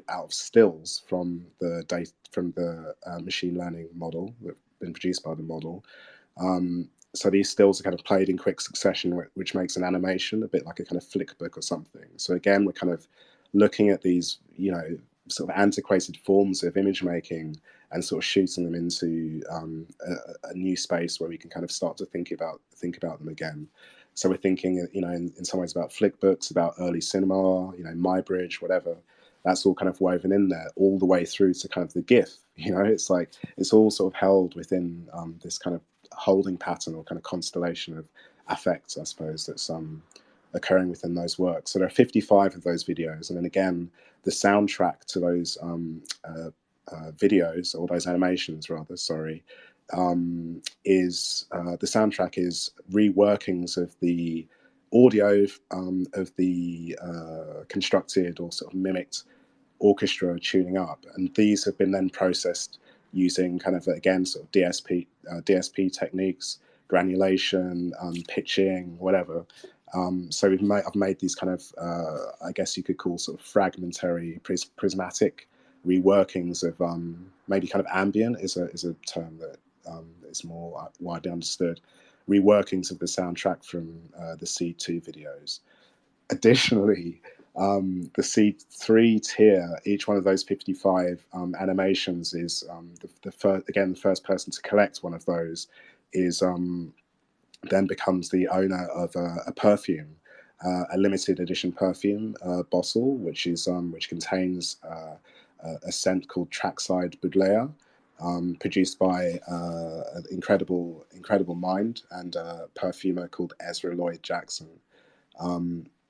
out of stills from the data from the machine learning model that have been produced by the model. so these stills are kind of played in quick succession, which makes an animation a bit like a kind of flick book or something. So again, we're kind of looking at these, sort of antiquated forms of image making and sort of shooting them into a new space where we can kind of start to think about them again. So we're thinking, in some ways about flick books, about early cinema, Muybridge, whatever. That's all kind of woven in there, all the way through to kind of the GIF. It's like it's all sort of held within this kind of holding pattern or kind of constellation of affects, I suppose, that's occurring within those works. So there are 55 of those videos, and then again, the soundtrack to those videos, or those animations rather, sorry, is the soundtrack is reworkings of the audio of the constructed or sort of mimicked orchestra tuning up, and these have been then processed using kind of, again, sort of DSP techniques, granulation, pitching, whatever. So I've made these kind of, I guess you could call sort of fragmentary, prismatic reworkings of maybe kind of ambient is a term that is more widely understood. Reworkings of the soundtrack from the C2 videos. Additionally, the C3 tier, each one of those 55 animations is the first person to collect one of those is then becomes the owner of a perfume, a limited edition perfume bottle, which contains a scent called Trackside Bouglea, produced by an incredible mind and a perfumer called Ezra Lloyd Jackson.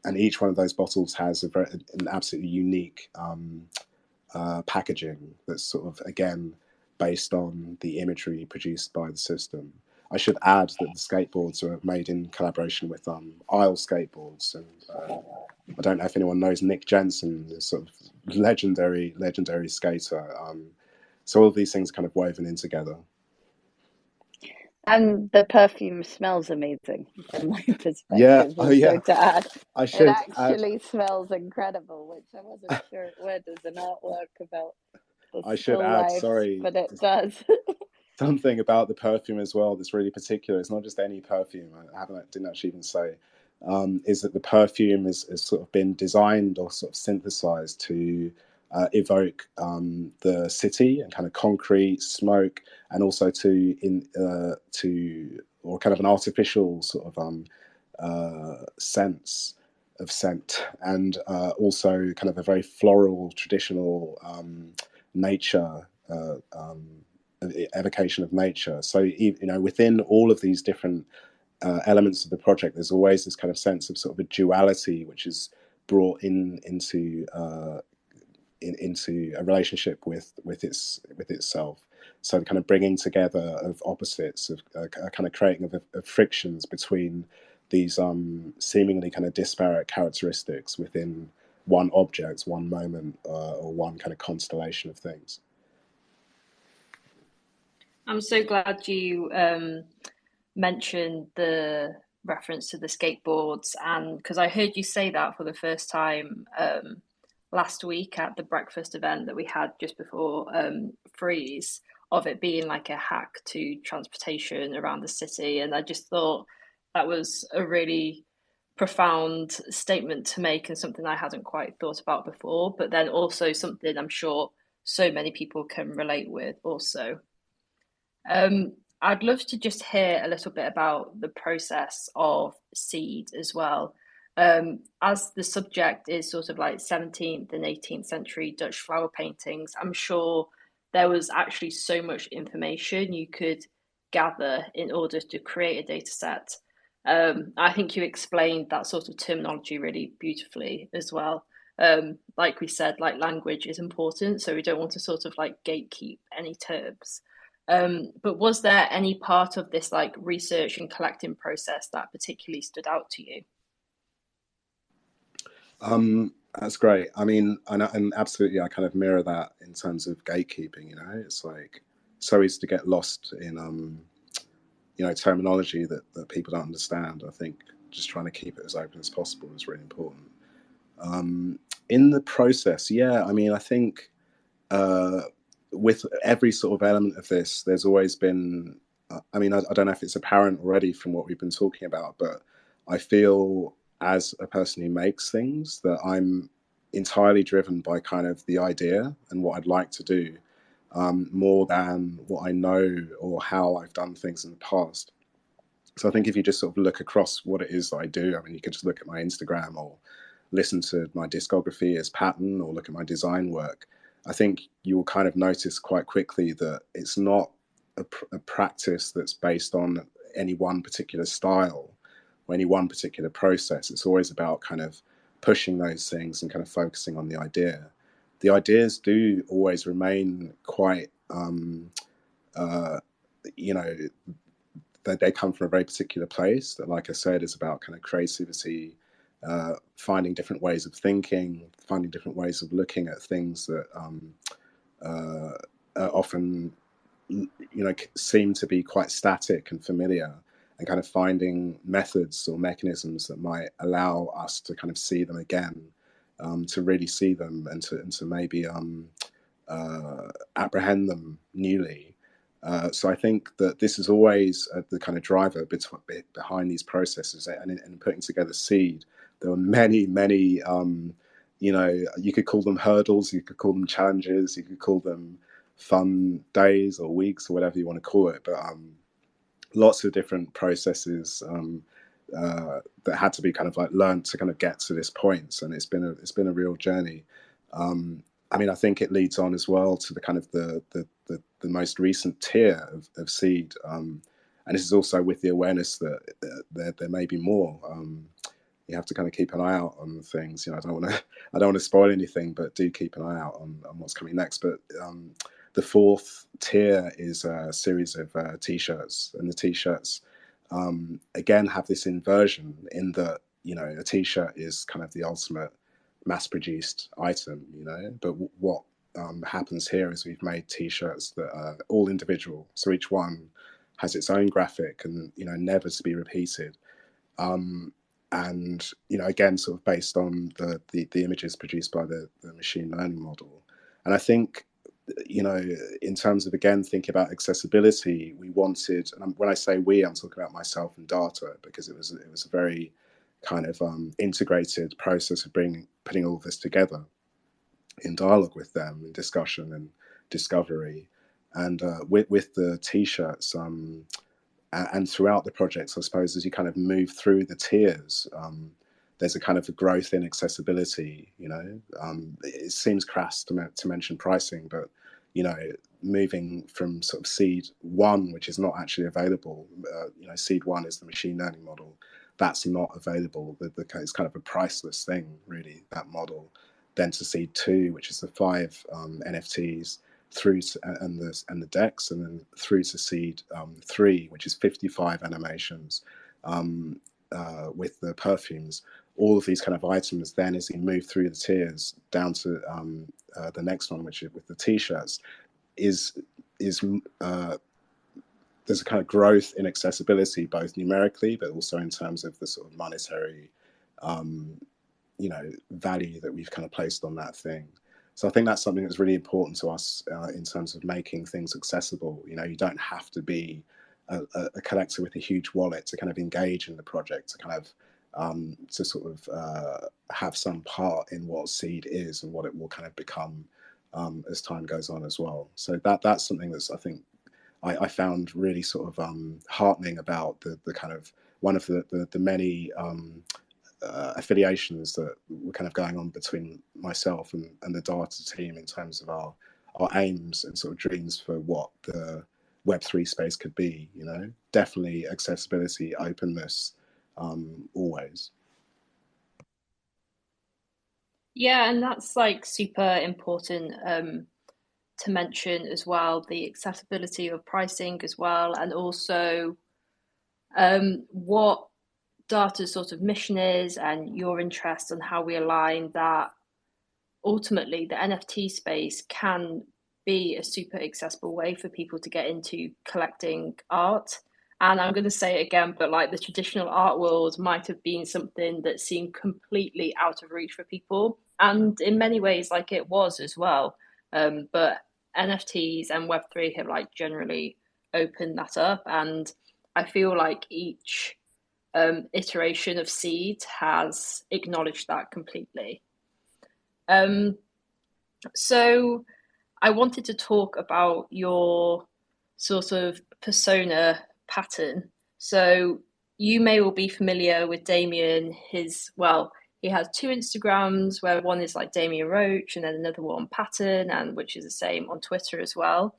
And each one of those bottles has an absolutely unique packaging that's sort of, again, based on the imagery produced by the system. I should add that the skateboards are made in collaboration with Isle Skateboards, and I don't know if anyone knows Nick Jensen, this sort of legendary skater. So all of these things are kind of woven in together. And the perfume smells amazing from my perspective. Yeah. Oh, yeah. To add, I should it actually smells incredible, which I wasn't sure it would as an artwork about the I should still add, lives, sorry, but it does. something about the perfume as well that's really particular. It's not just any perfume. Didn't actually even say. Is that the perfume has sort of been designed or sort of synthesized to evoke the city and kind of concrete, smoke, and also or kind of an artificial sort of sense of scent, and also kind of a very floral, traditional nature. Evocation of nature. So within all of these different elements of the project, there's always this kind of sense of sort of a duality, which is brought into a relationship with itself. So kind of bringing together of opposites, of kind of creating of frictions between these seemingly kind of disparate characteristics within one object, one moment, or one kind of constellation of things. I'm so glad you mentioned the reference to the skateboards, and because I heard you say that for the first time last week at the breakfast event that we had just before Freeze, of it being like a hack to transportation around the city. And I just thought that was a really profound statement to make, and something I hadn't quite thought about before, but then also something I'm sure so many people can relate with also. I'd love to just hear a little bit about the process of seed as well. As the subject is sort of like 17th and 18th century Dutch flower paintings, I'm sure there was actually so much information you could gather in order to create a data set. I think you explained that sort of terminology really beautifully as well. Like we said, like language is important, so we don't want to sort of like gatekeep any terms. But was there any part of this like research and collecting process that particularly stood out to you? That's great. I mean, and absolutely, I kind of mirror that in terms of gatekeeping. It's like so easy to get lost in terminology that people don't understand. I think just trying to keep it as open as possible is really important. In the process, yeah, I mean, I think with every sort of element of this, there's always been I mean, I don't know if it's apparent already from what we've been talking about, but I feel as a person who makes things that I'm entirely driven by kind of the idea and what I'd like to do, more than what I know or how I've done things in the past. So I think if you just sort of look across what it is that I do, I mean, you could just look at my Instagram or listen to my discography as pattern or look at my design work. I think you will kind of notice quite quickly that it's not a practice that's based on any one particular style or any one particular process. It's always about kind of pushing those things and kind of focusing on the idea. The ideas do always remain quite, uh, you know, they come from a very particular place that, like I said, is about kind of creativity, finding different ways of thinking, finding different ways of looking at things that uh, often, seem to be quite static and familiar, and kind of finding methods or mechanisms that might allow us to kind of see them again, to really see them, and to maybe apprehend them newly. So I think that this is always the kind of driver behind these processes, and in putting together Seed, there were many, many, you could call them hurdles, you could call them challenges, you could call them fun days or weeks or whatever you want to call it, but lots of different processes, that had to be kind of like learned to kind of get to this point, and it's been a real journey. I mean, I think it leads on as well to the kind of the most recent tier of Seed, and this is also with the awareness that there may be more. You have to kind of keep an eye out on things. I don't want to I don't want to spoil anything, but do keep an eye out on what's coming next. But the fourth tier is a series of t-shirts, and the t-shirts, again, have this inversion in that a t-shirt is kind of the ultimate mass-produced item, but what happens here is we've made t-shirts that are all individual, so each one has its own graphic and never to be repeated, and again, sort of based on the images produced by the machine learning model. And I think, in terms of, again, thinking about accessibility, we wanted, and when I say we, I'm talking about myself and Daata, because it was a very kind of integrated process of putting all of this together in dialogue with them, in discussion and discovery, and with the t-shirts, and throughout the projects, I suppose, as you kind of move through the tiers, there's a kind of a growth in accessibility. It seems crass to mention pricing, but moving from sort of Seed 1, which is not actually available. Seed 1 is the machine learning model. That's not available. It's kind of a priceless thing, really, that model. Then to Seed 2, which is the 5 NFTs, through to, and the decks, and then through to Seed 3, which is 55 animations, with the perfumes. All of these kind of items, then as you move through the tiers down to the next one, which is with the t-shirts, is there's a kind of growth in accessibility, both numerically but also in terms of the sort of monetary value that we've kind of placed on that thing. So I think that's something that's really important to us, in terms of making things accessible. You don't have to be a collector with a huge wallet to kind of engage in the project, to kind of to sort of have some part in what Seed is and what it will kind of become, as time goes on as well. So that's something that's, I think, I found really sort of heartening about the kind of one of the many affiliations that were kind of going on between myself and the Daata team, in terms of our aims and sort of dreams for what the Web3 space could be. Definitely accessibility, openness, always. Yeah, and that's like super important to mention as well, the accessibility of pricing as well, and also what Daata's sort of mission is and your interest and how we align that ultimately the NFT space can be a super accessible way for people to get into collecting art. And I'm going to say it again, but like the traditional art world might have been something that seemed completely out of reach for people. And in many ways, like it was as well. But NFTs and Web3 have like generally open that up. And I feel like each iteration of Seed has acknowledged that completely. So I wanted to talk about your sort of persona pattern. So you may all be familiar with Damien. He has two Instagrams where one is like Damien Roach and then another one Pattern, and which is the same on Twitter as well.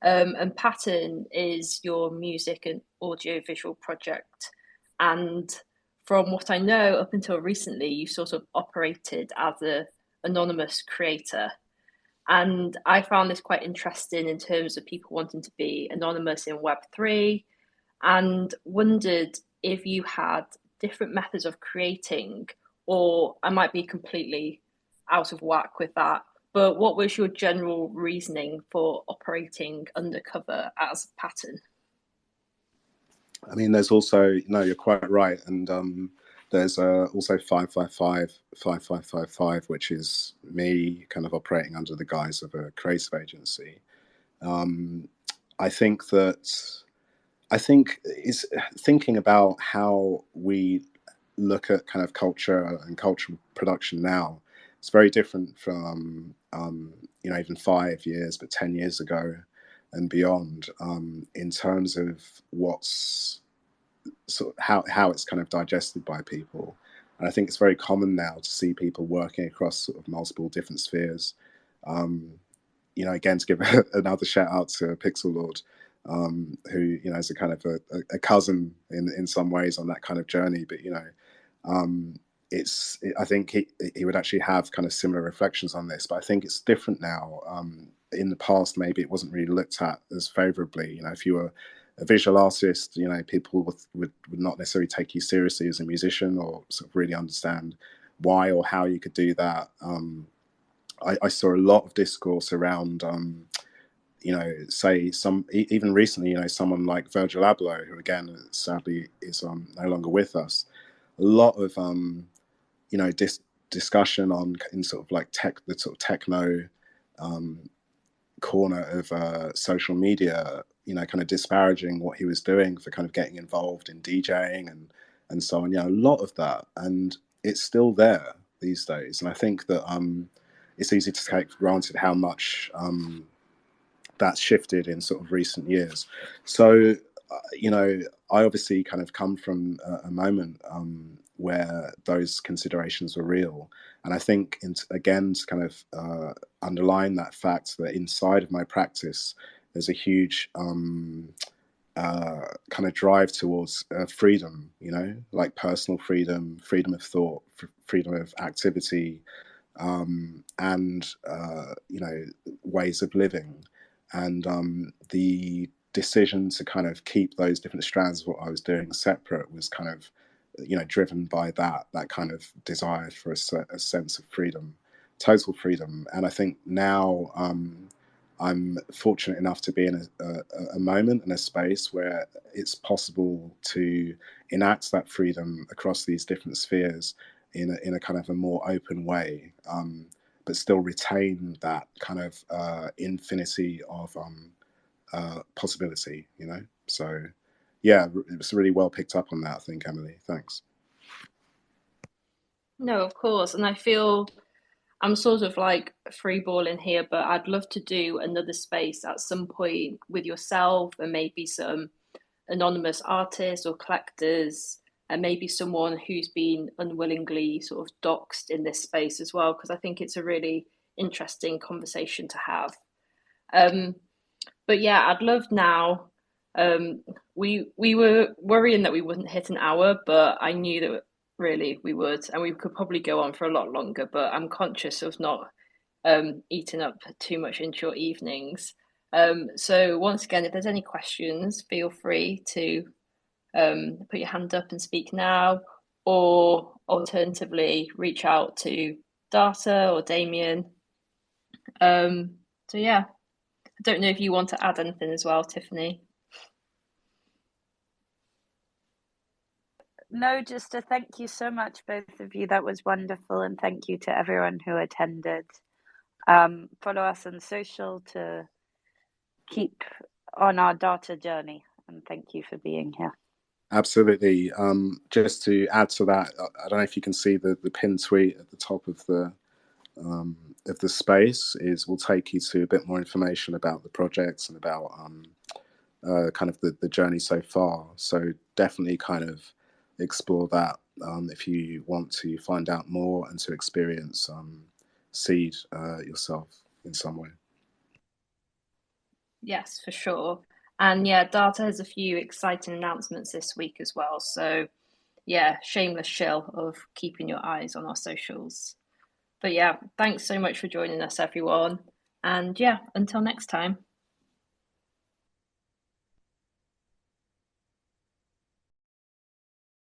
And Pattern is your music and audio visual project. And from what I know, up until recently, you sort of operated as an anonymous creator. And I found this quite interesting in terms of people wanting to be anonymous in Web3, and wondered if you had different methods of creating, or I might be completely out of whack with that. But what was your general reasoning for operating undercover as Pattern? I mean, there's also, no, you're quite right. And there's also 555, which is me kind of operating under the guise of a creative agency. I think is thinking about how we look at kind of culture and cultural production now. It's very different from even 5 years, but 10 years ago and beyond, in terms of what's sort of how it's kind of digested by people. And I think it's very common now to see people working across sort of multiple different spheres. Again, to give another shout out to Pixel Lord, who is a kind of a cousin in some ways on that kind of journey. But I think he would actually have kind of similar reflections on this. But I think it's different now. In the past, maybe it wasn't really looked at as favorably. If you were a visual artist, people would not necessarily take you seriously as a musician or sort of really understand why or how you could do that. I saw a lot of discourse around, say even recently, someone like Virgil Abloh, who again sadly is no longer with us. A lot of discussion in sort of like the sort of techno corner of social media, kind of disparaging what he was doing for kind of getting involved in DJing and so on. A lot of that, and it's still there these days. And I think that it's easy to take for granted how much that's shifted in sort of recent years. So, I obviously kind of come from a moment where those considerations were real. And I think, again, to kind of underline that fact that inside of my practice, there's a huge kind of drive towards freedom, like personal freedom, freedom of thought, freedom of activity, and ways of living. And the decision to kind of keep those different strands of what I was doing separate was kind of driven by that kind of desire for a sense of freedom, total freedom. And I think now I'm fortunate enough to be in a moment and a space where it's possible to enact that freedom across these different spheres in a kind of a more open way, but still retain that kind of infinity of possibility, So, yeah, it was really well picked up on that, I think, Emily. Thanks. No, of course. And I feel I'm sort of like freeballing here, but I'd love to do another space at some point with yourself and maybe some anonymous artists or collectors, and maybe someone who's been unwillingly sort of doxed in this space as well, because I think it's a really interesting conversation to have. Um, but yeah, I'd love now. We were worrying that we wouldn't hit an hour, but I knew that really we would, and we could probably go on for a lot longer. But I'm conscious of not eating up too much into your evenings. So once again, if there's any questions, feel free to put your hand up and speak now, or alternatively reach out to Daata or Damien. So yeah, I don't know if you want to add anything as well, Tiffany. No, just to thank you so much, both of you. That was wonderful, and thank you to everyone who attended. Follow us on social to keep on our Daata journey. And thank you for being here. Absolutely. Just to add to that, I don't know if you can see the pinned tweet at the top of the space will take you to a bit more information about the projects and about kind of the journey so far. So definitely kind of explore that if you want to find out more and to experience Seed yourself in some way. Yes, for sure. And yeah, Daata has a few exciting announcements this week as well. So yeah, shameless shill of keeping your eyes on our socials. But yeah, thanks so much for joining us, everyone. And yeah, until next time.